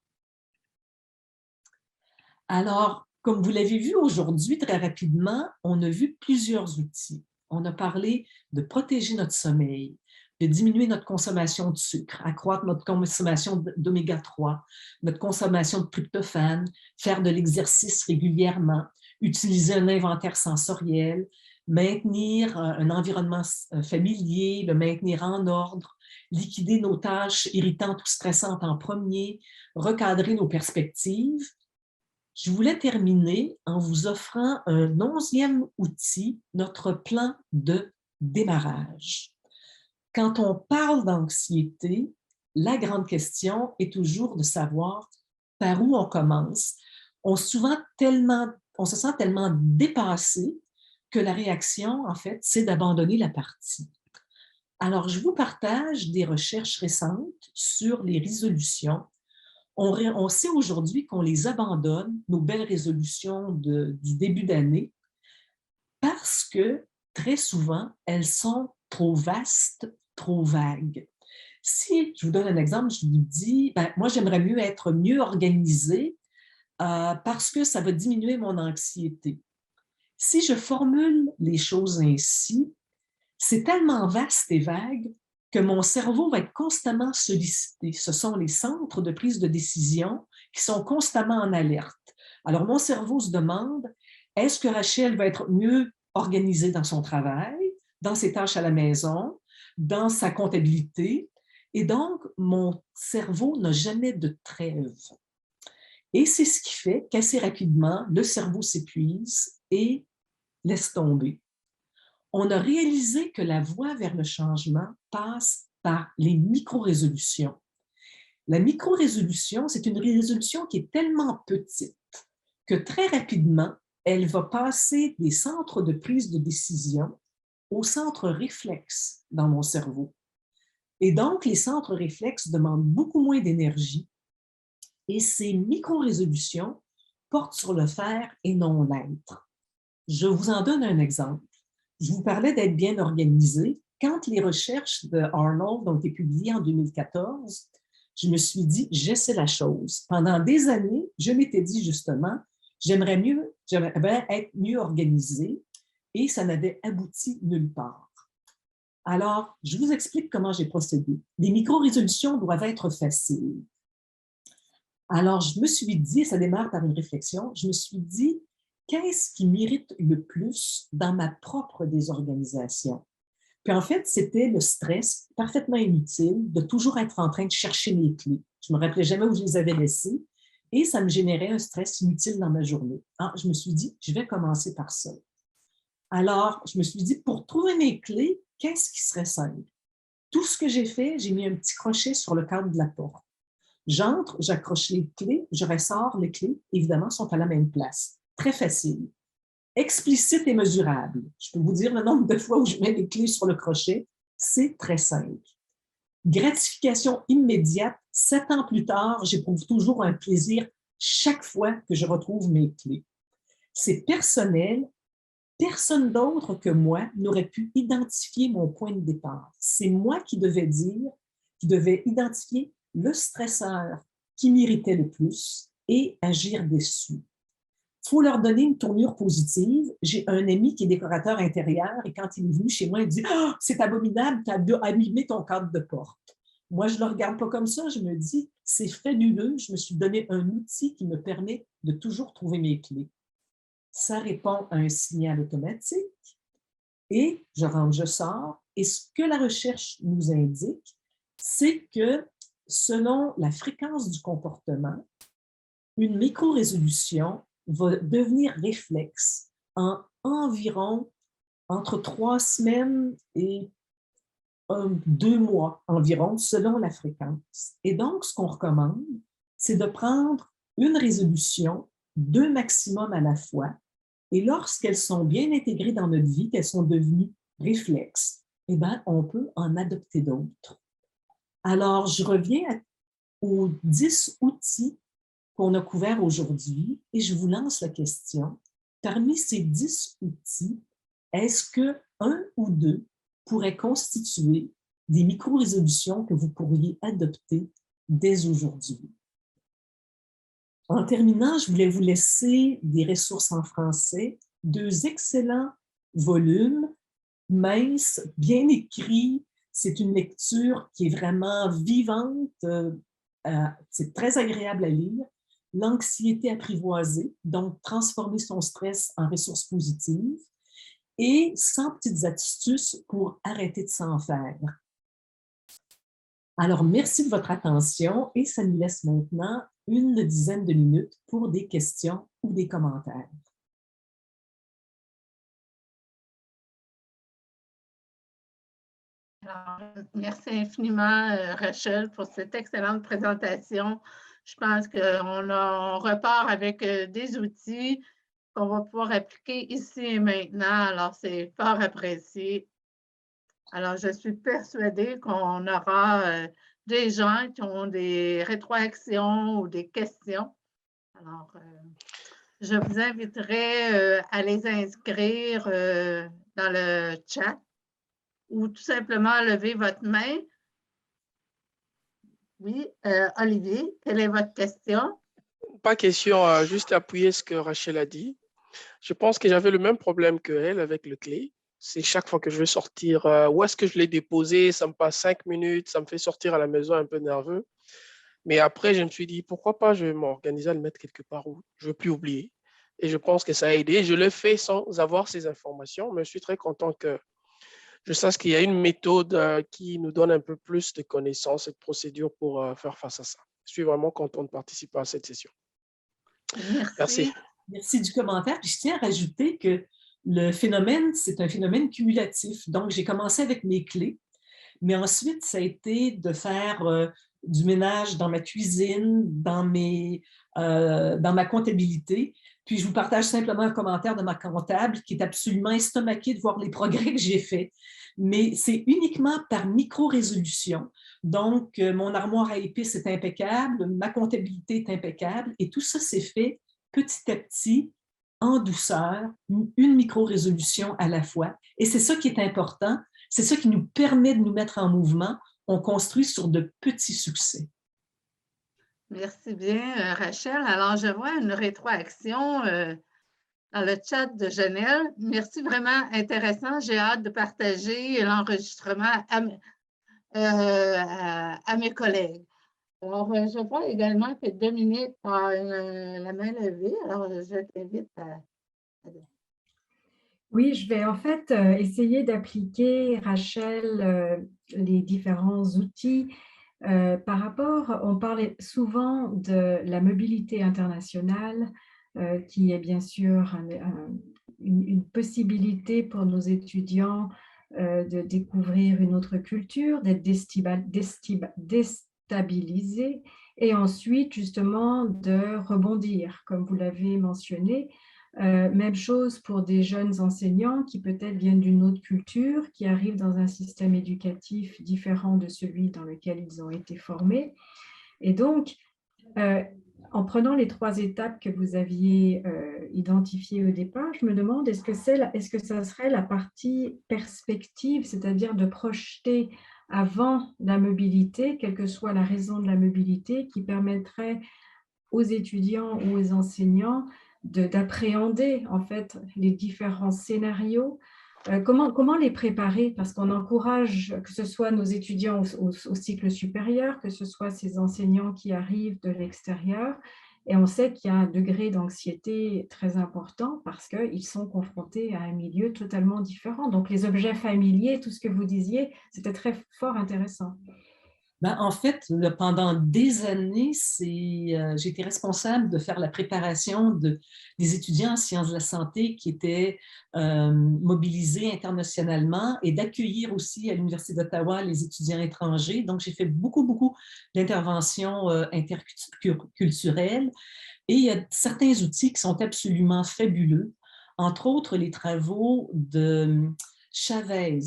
Alors, comme vous l'avez vu aujourd'hui, très rapidement, on a vu plusieurs outils. On a parlé de protéger notre sommeil, de diminuer notre consommation de sucre, accroître notre consommation d'oméga 3, notre consommation de tryptophane, faire de l'exercice régulièrement, utiliser un inventaire sensoriel, maintenir un environnement familier, le maintenir en ordre, liquider nos tâches irritantes ou stressantes en premier, recadrer nos perspectives. Je voulais terminer en vous offrant un 11e outil, notre plan de démarrage. Quand on parle d'anxiété, la grande question est toujours de savoir par où on commence. On se sent tellement dépassé que la réaction, en fait, c'est d'abandonner la partie. Alors, je vous partage des recherches récentes sur les résolutions. On sait aujourd'hui qu'on les abandonne, nos belles résolutions du début d'année, parce que très souvent, elles sont trop vastes, trop vagues. Si je vous donne un exemple, je vous dis, moi, j'aimerais être mieux organisée parce que ça va diminuer mon anxiété. Si je formule les choses ainsi, c'est tellement vaste et vague que mon cerveau va être constamment sollicité. Ce sont les centres de prise de décision qui sont constamment en alerte. Alors, mon cerveau se demande, est-ce que Rachel va être mieux organisée dans son travail, dans ses tâches à la maison, dans sa comptabilité? Et donc, mon cerveau n'a jamais de trêve. Et c'est ce qui fait qu'assez rapidement, le cerveau s'épuise et laisse tomber. On a réalisé que la voie vers le changement passe par les micro-résolutions. La micro-résolution, c'est une résolution qui est tellement petite que très rapidement, elle va passer des centres de prise de décision aux centres réflexes dans mon cerveau. Et donc, les centres réflexes demandent beaucoup moins d'énergie et ces micro-résolutions portent sur le faire et non l'être. Je vous en donne un exemple. Je vous parlais d'être bien organisé. Quand les recherches de Arnold ont été publiées en 2014, je me suis dit, j'essaie la chose. Pendant des années, je m'étais dit justement, j'aimerais être mieux organisé et ça n'avait abouti nulle part. Alors, je vous explique comment j'ai procédé. Les micro-résolutions doivent être faciles. Alors, je me suis dit, ça démarre par une réflexion, je me suis dit, qu'est-ce qui m'irrite le plus dans ma propre désorganisation? Puis en fait, c'était le stress parfaitement inutile de toujours être en train de chercher mes clés. Je ne me rappelais jamais où je les avais laissées et ça me générait un stress inutile dans ma journée. Alors, je me suis dit, je vais commencer par ça. Alors, je me suis dit, pour trouver mes clés, qu'est-ce qui serait simple? Tout ce que j'ai fait, j'ai mis un petit crochet sur le cadre de la porte. J'entre, j'accroche les clés, je ressors, les clés, évidemment, sont à la même place. Très facile. Explicite et mesurable. Je peux vous dire le nombre de fois où je mets les clés sur le crochet. C'est très simple. Gratification immédiate. 7 ans plus tard, j'éprouve toujours un plaisir chaque fois que je retrouve mes clés. C'est personnel. Personne d'autre que moi n'aurait pu identifier mon point de départ. C'est moi qui devais identifier le stresseur qui m'irritait le plus et agir dessus. Il faut leur donner une tournure positive. J'ai un ami qui est décorateur intérieur et quand il est venu chez moi, il dit « Oh, c'est abominable, tu as abîmé ton cadre de porte. » Moi, je ne le regarde pas comme ça. Je me dis « C'est fabuleux. Je me suis donné un outil qui me permet de toujours trouver mes clés. » Ça répond à un signal automatique et je rentre, je sors. Et ce que la recherche nous indique, c'est que selon la fréquence du comportement, une micro-résolution va devenir réflexe en environ entre 3 semaines et 2 mois environ, selon la fréquence. Et donc, ce qu'on recommande, c'est de prendre une résolution, 2 maximum à la fois, et lorsqu'elles sont bien intégrées dans notre vie, qu'elles sont devenues réflexes, eh bien, on peut en adopter d'autres. Alors, je reviens aux 10 outils qu'on a couverts aujourd'hui et je vous lance la question. Parmi ces 10 outils, est-ce qu'un ou deux pourraient constituer des micro-résolutions que vous pourriez adopter dès aujourd'hui? En terminant, je voulais vous laisser des ressources en français, 2 excellents volumes, minces, bien écrits. C'est une lecture qui est vraiment vivante. C'est très agréable à lire. L'anxiété apprivoisée, donc transformer son stress en ressources positives et 100 petites astuces pour arrêter de s'en faire. Alors, merci de votre attention et ça nous laisse maintenant une dizaine de minutes pour des questions ou des commentaires. Alors, merci infiniment, Rachel, pour cette excellente présentation. Je pense qu'on repart avec des outils qu'on va pouvoir appliquer ici et maintenant. Alors, c'est fort apprécié. Alors, je suis persuadée qu'on aura des gens qui ont des rétroactions ou des questions. Alors, je vous inviterai à les inscrire dans le chat ou tout simplement à lever votre main. Oui, Olivier, quelle est votre question? Pas question, juste appuyer ce que Rachel a dit. Je pense que j'avais le même problème qu'elle avec le clé. C'est chaque fois que je veux sortir, où est-ce que je l'ai déposé, ça me passe 5 minutes, ça me fait sortir à la maison un peu nerveux. Mais après, je me suis dit, pourquoi pas, je vais m'organiser à le mettre quelque part où je ne veux plus oublier. Et je pense que ça a aidé. Je le fais sans avoir ces informations, mais je suis très content que je sache qu'il y a une méthode qui nous donne un peu plus de connaissances et de procédures pour faire face à ça. Je suis vraiment content de participer à cette session. Merci. Merci. Merci du commentaire. Puis je tiens à rajouter que le phénomène, c'est un phénomène cumulatif. Donc, j'ai commencé avec mes clés, mais ensuite, ça a été de faire du ménage dans ma cuisine, dans ma comptabilité. Puis, je vous partage simplement un commentaire de ma comptable qui est absolument estomaquée de voir les progrès que j'ai faits. Mais c'est uniquement par micro-résolution. Donc, mon armoire à épices est impeccable, ma comptabilité est impeccable et tout ça s'est fait petit à petit, en douceur, une micro-résolution à la fois. Et c'est ça qui est important, c'est ça qui nous permet de nous mettre en mouvement. On construit sur de petits succès. Merci bien, Rachel. Alors, je vois une rétroaction dans le chat de Janelle. Merci, vraiment intéressant. J'ai hâte de partager l'enregistrement à mes collègues. Alors, je vois également que Dominique a la main levée. Alors, je t'invite à... Oui, je vais en fait essayer d'appliquer, Rachel, les différents outils. Par rapport, on parle souvent de la mobilité internationale, qui est bien sûr une possibilité pour nos étudiants de découvrir une autre culture, d'être déstabilisés et ensuite justement de rebondir, comme vous l'avez mentionné. Même chose pour des jeunes enseignants qui peut-être viennent d'une autre culture, qui arrivent dans un système éducatif différent de celui dans lequel ils ont été formés. Et donc, en prenant les 3 étapes que vous aviez identifiées au départ, je me demande, est-ce que ça serait la partie perspective, c'est-à-dire de projeter avant la mobilité, quelle que soit la raison de la mobilité, qui permettrait aux étudiants ou aux enseignants d'appréhender en fait les différents scénarios. Comment les préparer? Parce qu'on encourage que ce soit nos étudiants au cycle supérieur, que ce soit ces enseignants qui arrivent de l'extérieur. Et on sait qu'il y a un degré d'anxiété très important parce qu'ils sont confrontés à un milieu totalement différent. Donc, les objets familiers, tout ce que vous disiez, c'était très fort intéressant. Ben, en fait, pendant des années, j'ai été responsable de faire la préparation des étudiants en sciences de la santé qui étaient mobilisés internationalement et d'accueillir aussi à l'Université d'Ottawa les étudiants étrangers. Donc, j'ai fait beaucoup d'interventions interculturelles et il y a certains outils qui sont absolument fabuleux, entre autres les travaux de Chavez,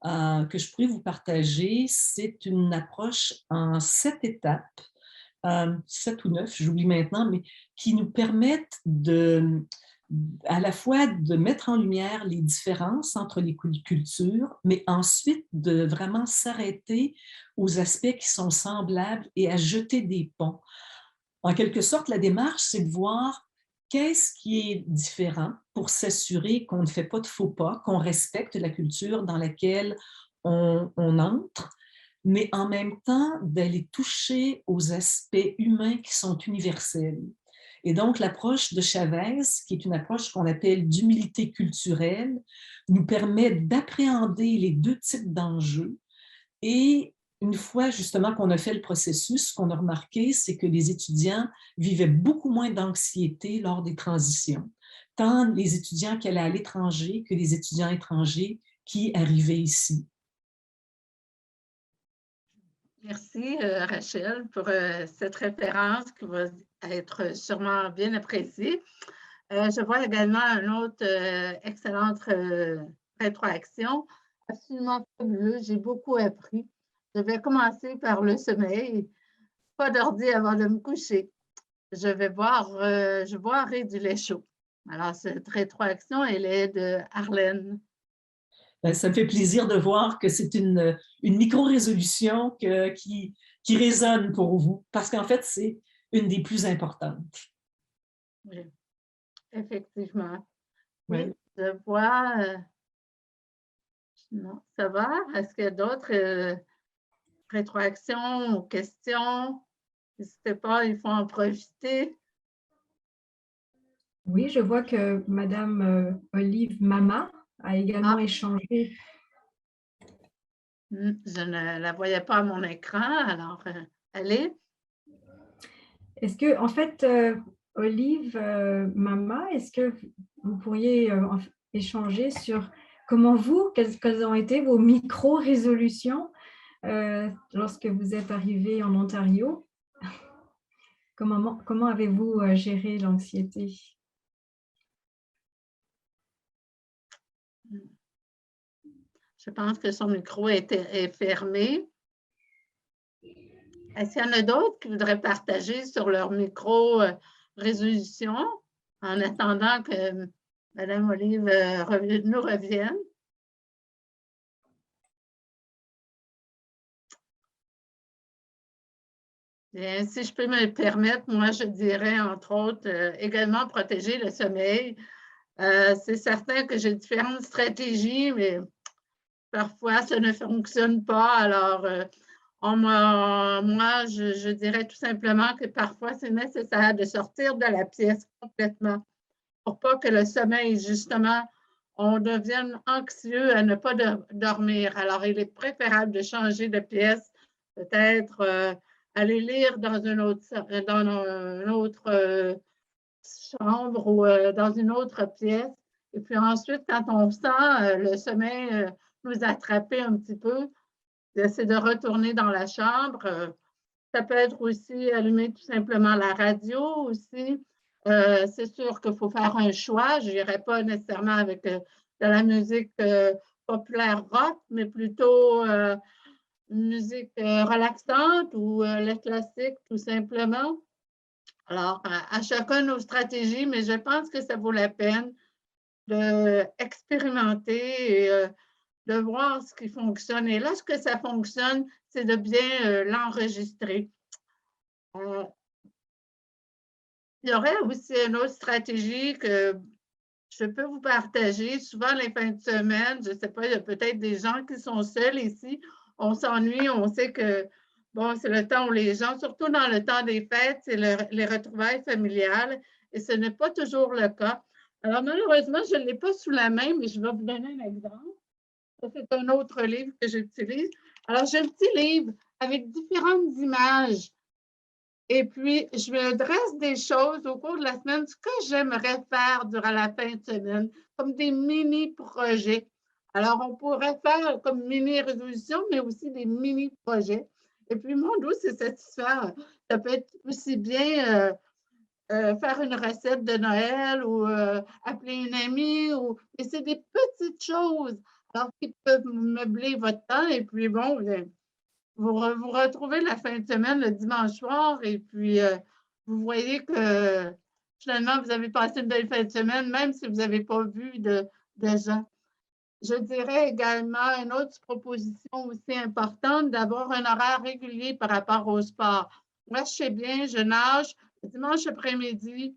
que je pourrais vous partager. C'est une approche en 7 étapes, 7 ou 9, j'oublie maintenant, mais qui nous permettent à la fois de mettre en lumière les différences entre les cultures, mais ensuite de vraiment s'arrêter aux aspects qui sont semblables et à jeter des ponts. En quelque sorte, la démarche, c'est de voir qu'est-ce qui est différent pour s'assurer qu'on ne fait pas de faux pas, qu'on respecte la culture dans laquelle on entre, mais en même temps d'aller toucher aux aspects humains qui sont universels. Et donc, l'approche de Chavez, qui est une approche qu'on appelle d'humilité culturelle, nous permet d'appréhender les 2 types d'enjeux. Et une fois justement qu'on a fait le processus, ce qu'on a remarqué, c'est que les étudiants vivaient beaucoup moins d'anxiété lors des transitions, tant les étudiants qui allaient à l'étranger que les étudiants étrangers qui arrivaient ici. Merci, Rachel, pour cette référence qui va être sûrement bien appréciée. Je vois également une autre excellente rétroaction, absolument fabuleuse. J'ai beaucoup appris. Je vais commencer par le sommeil. Pas d'ordi avant de me coucher. Je boirai du lait chaud. Alors, cette rétroaction, elle est de Arlène. Ça me fait plaisir de voir que c'est une micro-résolution qui résonne pour vous, parce qu'en fait, c'est une des plus importantes. Oui, effectivement. Oui. Oui, je vois. Non, ça va? Est-ce qu'il y a d'autres rétroactions ou questions? N'hésitez pas, il faut en profiter. Oui, je vois que Madame Olive Mama a également échangé. Je ne la voyais pas à mon écran, alors allez. Est-ce que, en fait, Olive Mama, est-ce que vous pourriez échanger sur comment quelles ont été vos micro-résolutions lorsque vous êtes arrivé en Ontario? Comment avez-vous géré l'anxiété? Je pense que son micro est fermé. Est-ce qu'il y en a d'autres qui voudraient partager sur leur micro-résolution en attendant que Mme Olive nous revienne? Bien, si je peux me le permettre, moi, je dirais, entre autres, également protéger le sommeil. C'est certain que j'ai différentes stratégies, mais parfois, ça ne fonctionne pas. Alors, moi, je dirais tout simplement que parfois, c'est nécessaire de sortir de la pièce complètement pour pas que le sommeil, justement, on devienne anxieux à ne pas dormir. Alors, il est préférable de changer de pièce, peut-être aller lire dans une autre chambre ou dans une autre pièce. Et puis ensuite, quand on sent le sommeil nous attraper un petit peu, c'est de retourner dans la chambre. Ça peut être aussi allumer tout simplement la radio aussi. C'est sûr qu'il faut faire un choix. Je n'irai pas nécessairement avec de la musique populaire rock, mais plutôt une musique relaxante ou le classique tout simplement. Alors, à chacun nos stratégies, mais je pense que ça vaut la peine d'expérimenter et de voir ce qui fonctionne. Et lorsque ça fonctionne, c'est de bien l'enregistrer. Il y aurait aussi une autre stratégie que je peux vous partager. Souvent, les fins de semaine, je ne sais pas, il y a peut-être des gens qui sont seuls ici. On s'ennuie, on sait que, bon, c'est le temps où les gens, surtout dans le temps des fêtes, c'est les retrouvailles familiales et ce n'est pas toujours le cas. Alors, malheureusement, je ne l'ai pas sous la main, mais je vais vous donner un exemple. C'est un autre livre que j'utilise. Alors, j'ai un petit livre avec différentes images. Et puis, je me dresse des choses au cours de la semaine, ce que j'aimerais faire durant la fin de semaine, comme des mini-projets. Alors, on pourrait faire comme mini-résolution, mais aussi des mini-projets. Et puis, mon dos, c'est satisfaisant. Ça peut être aussi bien faire une recette de Noël ou appeler une amie. Et c'est des petites choses alors, qui peuvent meubler votre temps. Et puis, bon, vous retrouvez la fin de semaine le dimanche soir et puis vous voyez que finalement, vous avez passé une belle fin de semaine, même si vous n'avez pas vu de gens. Je dirais également une autre proposition aussi importante, d'avoir un horaire régulier par rapport au sport. Moi, je sais bien, je nage le dimanche après-midi.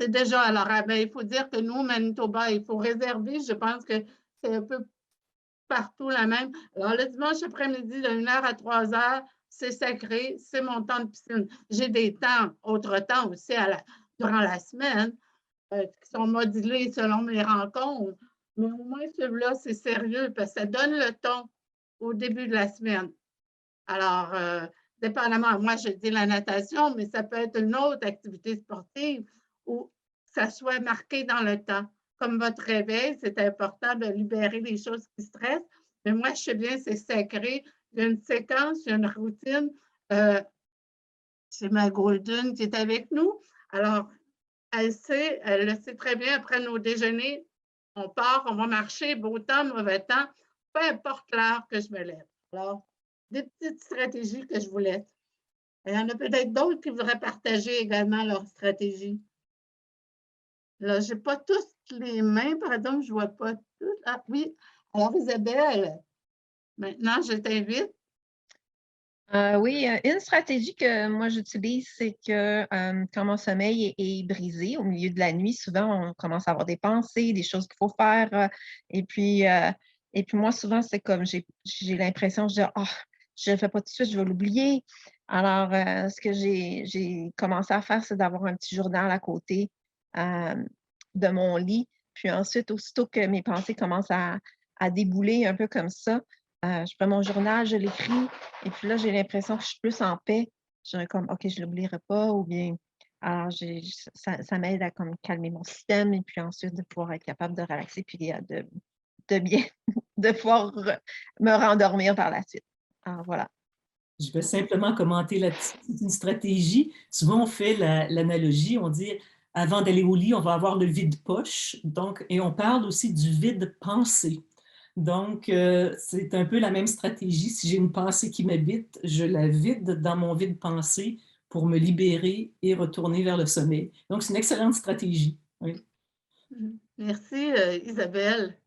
C'est déjà à l'horaire. Il faut dire que nous, au Manitoba, il faut réserver. Je pense que c'est un peu partout la même. Alors, le dimanche après-midi, de 1h à 3h, c'est sacré, c'est mon temps de piscine. J'ai des temps, autres temps aussi durant la semaine, qui sont modulés selon mes rencontres. Mais au moins, celui-là, c'est sérieux parce que ça donne le ton au début de la semaine. Alors, dépendamment, moi, je dis la natation, mais ça peut être une autre activité sportive où ça soit marqué dans le temps. Comme votre réveil, c'est important de libérer les choses qui stressent. Mais moi, je sais bien, c'est sacré. Il y a une séquence, il y a une routine. C'est ma Golden qui est avec nous. Alors, elle le sait très bien, après nos déjeuners, on part, on va marcher, beau temps, mauvais temps, peu importe l'heure que je me lève. Alors, des petites stratégies que je vous laisse. Il y en a peut-être d'autres qui voudraient partager également leurs stratégies. Là, je n'ai pas tous les mains, par exemple, je ne vois pas toutes. Ah oui, alors Isabelle, maintenant, je t'invite. Oui, une stratégie que moi j'utilise, c'est que quand mon sommeil est brisé au milieu de la nuit, souvent on commence à avoir des pensées, des choses qu'il faut faire. Et puis moi, souvent, c'est comme j'ai l'impression, je dis, ah, je ne le fais pas tout de suite, je vais l'oublier. Alors, ce que j'ai commencé à faire, c'est d'avoir un petit journal à côté euh, de mon lit. Puis ensuite, aussitôt que mes pensées commencent à débouler un peu comme ça, je prends mon journal, je l'écris, et puis là, j'ai l'impression que je suis plus en paix. Je dirais comme, OK, je ne l'oublierai pas, ou bien, alors ça m'aide à comme calmer mon système, et puis ensuite de pouvoir être capable de relaxer, puis de bien, de pouvoir me rendormir par la suite. Alors voilà. Je vais simplement commenter là-dessus. C'est une stratégie. Souvent, on fait l'analogie, on dit avant d'aller au lit, on va avoir le vide-poche. Donc, et on parle aussi du vide-pensée. Donc, c'est un peu la même stratégie. Si j'ai une pensée qui m'habite, je la vide dans mon vide-pensée pour me libérer et retourner vers le sommeil. Donc, c'est une excellente stratégie. Oui. Merci, Isabelle.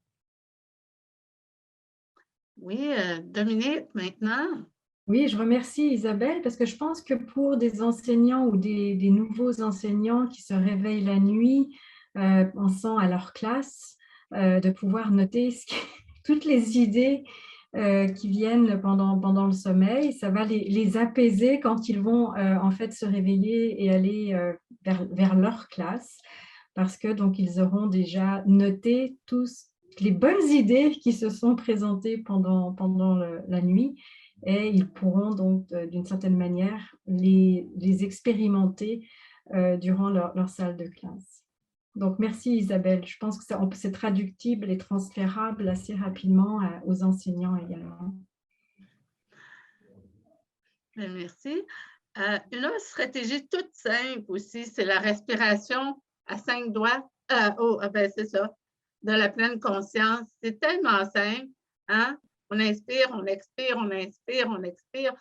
Oui, Dominique, maintenant. Oui, je remercie Isabelle parce que je pense que pour des enseignants ou des nouveaux enseignants qui se réveillent la nuit pensant à leur classe, de pouvoir noter toutes les idées qui viennent pendant le sommeil, ça va les apaiser quand ils vont en fait se réveiller et aller vers leur classe parce que donc ils auront déjà noté tous les bonnes idées qui se sont présentées pendant la nuit. Et ils pourront donc, d'une certaine manière, les expérimenter durant leur salle de classe. Donc, merci Isabelle. Je pense que c'est traductible et transférable assez rapidement aux enseignants également. Merci. Une autre stratégie toute simple aussi, c'est la respiration à 5 doigts. C'est ça, de la pleine conscience. C'est tellement simple. Hein? On inspire, on expire, on inspire, on expire.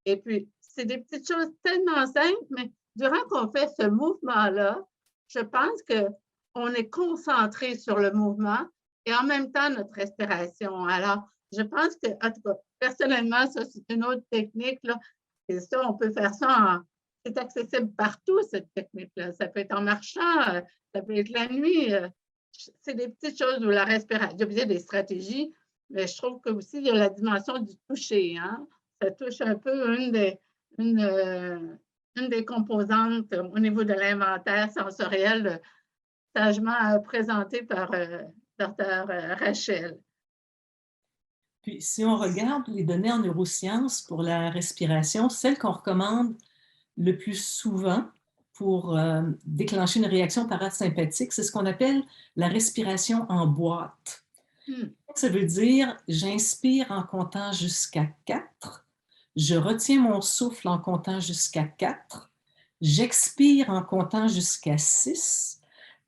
Et puis, c'est des petites choses tellement simples, mais durant qu'on fait ce mouvement-là, je pense qu'on est concentré sur le mouvement et en même temps notre respiration. Alors, je pense que, en tout cas, personnellement, ça, c'est une autre technique, là. Et ça, on peut faire ça, c'est accessible partout, cette technique-là. Ça peut être en marchant, ça peut être la nuit. C'est des petites choses où la respiration, il y a des stratégies, mais je trouve que aussi il y a la dimension du toucher. Hein? Ça touche un peu une des composantes au niveau de l'inventaire sensoriel sagement présenté par Dr. Rachel. Puis, si on regarde les données en neurosciences pour la respiration, celle qu'on recommande le plus souvent pour déclencher une réaction parasympathique, c'est ce qu'on appelle la respiration en boîte. Ça veut dire, j'inspire en comptant jusqu'à 4, je retiens mon souffle en comptant jusqu'à 4, j'expire en comptant jusqu'à 6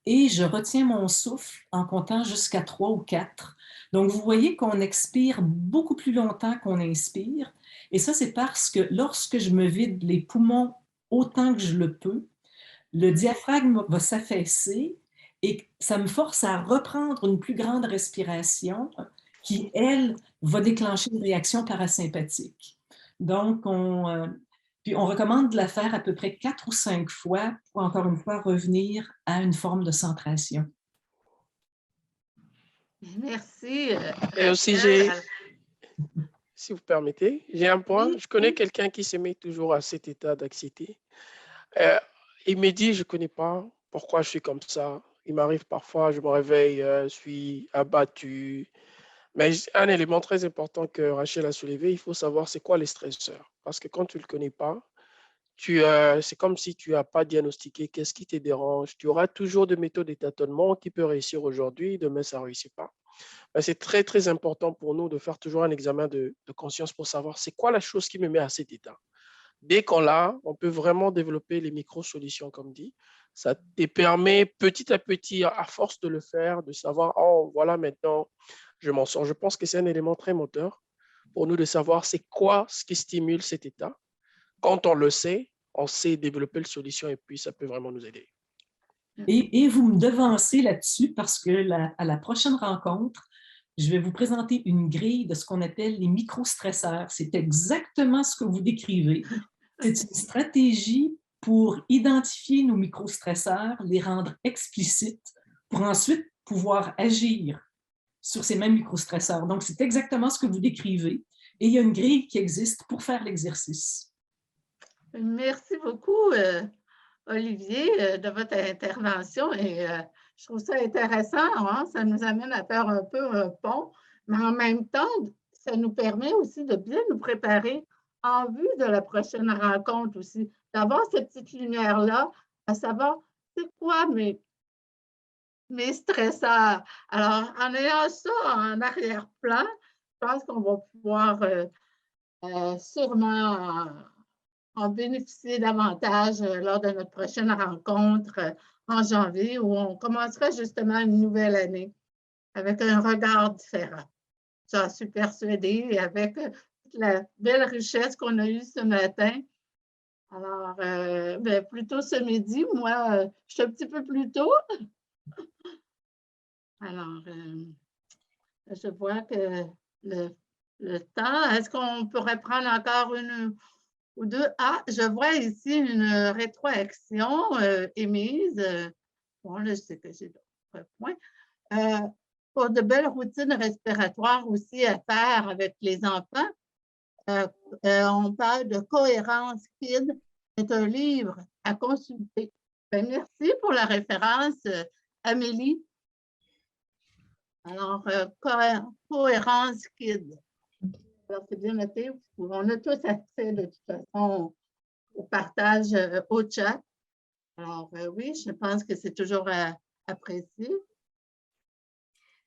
et je retiens mon souffle en comptant jusqu'à 3 ou 4. Donc, vous voyez qu'on expire beaucoup plus longtemps qu'on inspire. Et ça, c'est parce que lorsque je me vide les poumons autant que je le peux, le diaphragme va s'affaisser et ça me force à reprendre une plus grande respiration qui, elle, va déclencher une réaction parasympathique. Donc, puis on recommande de la faire à peu près 4 ou 5 fois pour, encore une fois, revenir à une forme de centration. Merci. Et aussi, si vous permettez, j'ai un point. Oui. Je connais quelqu'un qui se met toujours à cet état d'anxiété. Il me dit, je ne connais pas pourquoi je suis comme ça. Il m'arrive parfois, je me réveille, je suis abattu. Mais un élément très important que Rachel a soulevé, il faut savoir c'est quoi les stresseurs. Parce que quand tu ne le connais pas, c'est comme si tu n'as pas diagnostiqué qu'est-ce qui te dérange. Tu auras toujours des méthodes de tâtonnement qui peuvent réussir aujourd'hui, demain ça ne réussit pas. C'est très, très important pour nous de faire toujours un examen de conscience pour savoir c'est quoi la chose qui me met à cet état. Dès qu'on l'a, on peut vraiment développer les micro-solutions, comme dit. Ça te permet petit à petit, à force de le faire, de savoir, oh, voilà, maintenant, je m'en sors. Je pense que c'est un élément très moteur pour nous de savoir c'est quoi ce qui stimule cet état. Quand on le sait, on sait développer la solution et puis ça peut vraiment nous aider. Et vous me devancez là-dessus parce que à la prochaine rencontre, je vais vous présenter une grille de ce qu'on appelle les microstresseurs. C'est exactement ce que vous décrivez. C'est une stratégie pour identifier nos microstresseurs, les rendre explicites, pour ensuite pouvoir agir sur ces mêmes microstresseurs. Donc, c'est exactement ce que vous décrivez. Et il y a une grille qui existe pour faire l'exercice. Merci beaucoup, Olivier, de votre intervention. Et je trouve ça intéressant, hein? Ça nous amène à faire un peu un pont, mais en même temps, ça nous permet aussi de bien nous préparer en vue de la prochaine rencontre aussi, d'avoir cette petite lumière-là, à savoir c'est quoi mes stresseurs. Alors, en ayant ça en arrière-plan, je pense qu'on va pouvoir sûrement en bénéficier davantage lors de notre prochaine rencontre en janvier où on commencera justement une nouvelle année avec un regard différent. J'en suis persuadée et avec toute la belle richesse qu'on a eue ce matin. Alors, plutôt ce midi, moi, je suis un petit peu plus tôt. Alors, je vois que le temps, est-ce qu'on pourrait prendre encore une ou deux? Ah, je vois ici une rétroaction émise. Bon, là, je sais que j'ai d'autres points. Pour de belles routines respiratoires aussi à faire avec les enfants. On parle de Cohérence Kid. C'est un livre à consulter. Ben, merci pour la référence, Amélie. Alors, Cohérence Kid. Alors, c'est bien noté. On a tous accès de toute façon au partage au chat. Alors, oui, je pense que c'est toujours apprécié.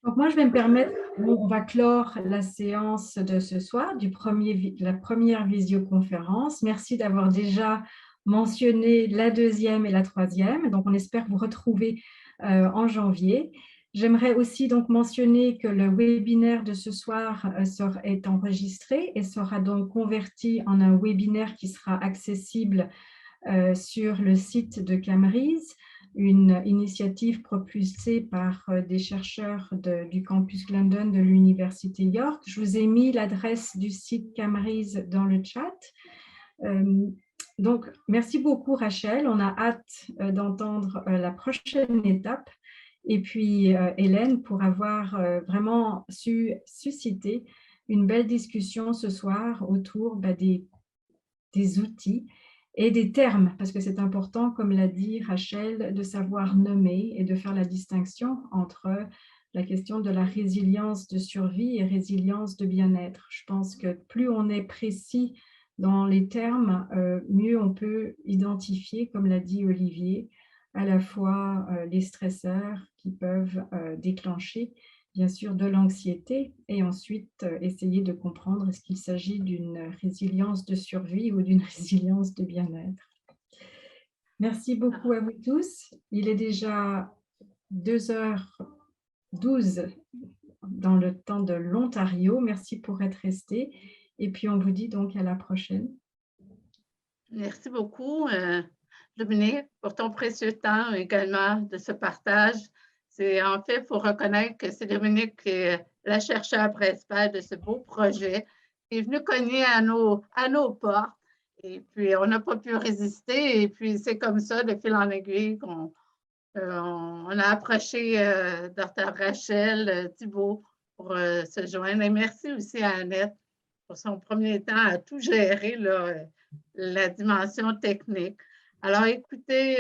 Donc, moi, je vais me permettre, on va clore la séance de ce soir, de la première visioconférence. Merci d'avoir déjà mentionné la deuxième et la troisième. Donc, on espère vous retrouver en janvier. J'aimerais aussi donc mentionner que le webinaire de ce soir est enregistré et sera donc converti en un webinaire qui sera accessible sur le site de Camrys, une initiative propulsée par des chercheurs du campus London de l'Université York. Je vous ai mis l'adresse du site Camrys dans le chat. Donc, merci beaucoup Rachel. On a hâte d'entendre la prochaine étape. Et puis Hélène, pour avoir vraiment su susciter une belle discussion ce soir autour des outils et des termes, parce que c'est important, comme l'a dit Rachel, de savoir nommer et de faire la distinction entre la question de la résilience de survie et résilience de bien-être. Je pense que plus on est précis dans les termes, mieux on peut identifier, comme l'a dit Olivier, à la fois les stresseurs qui peuvent déclencher bien sûr de l'anxiété et ensuite essayer de comprendre est-ce qu'il s'agit d'une résilience de survie ou d'une résilience de bien-être. Merci beaucoup à vous tous. Il est déjà 2h12 dans le temps de l'Ontario. Merci pour être restés. Et puis on vous dit donc à la prochaine. Merci beaucoup, Dominique, pour ton précieux temps également de ce partage. C'est en fait, il faut reconnaître que c'est Dominique qui est la chercheure principale de ce beau projet, qui est venu cogner à nos portes. Et puis, on n'a pas pu résister. Et puis, c'est comme ça, de fil en aiguille, qu'on a approché Dr. Rachel Thibault pour se joindre. Et merci aussi à Annette pour son premier temps à tout gérer, là, la dimension technique. Alors, écoutez,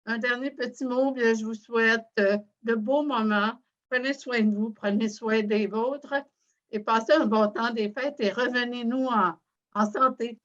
un dernier petit mot, bien, je vous souhaite de beaux moments. Prenez soin de vous, prenez soin des vôtres et passez un bon temps des fêtes et revenez-nous en santé.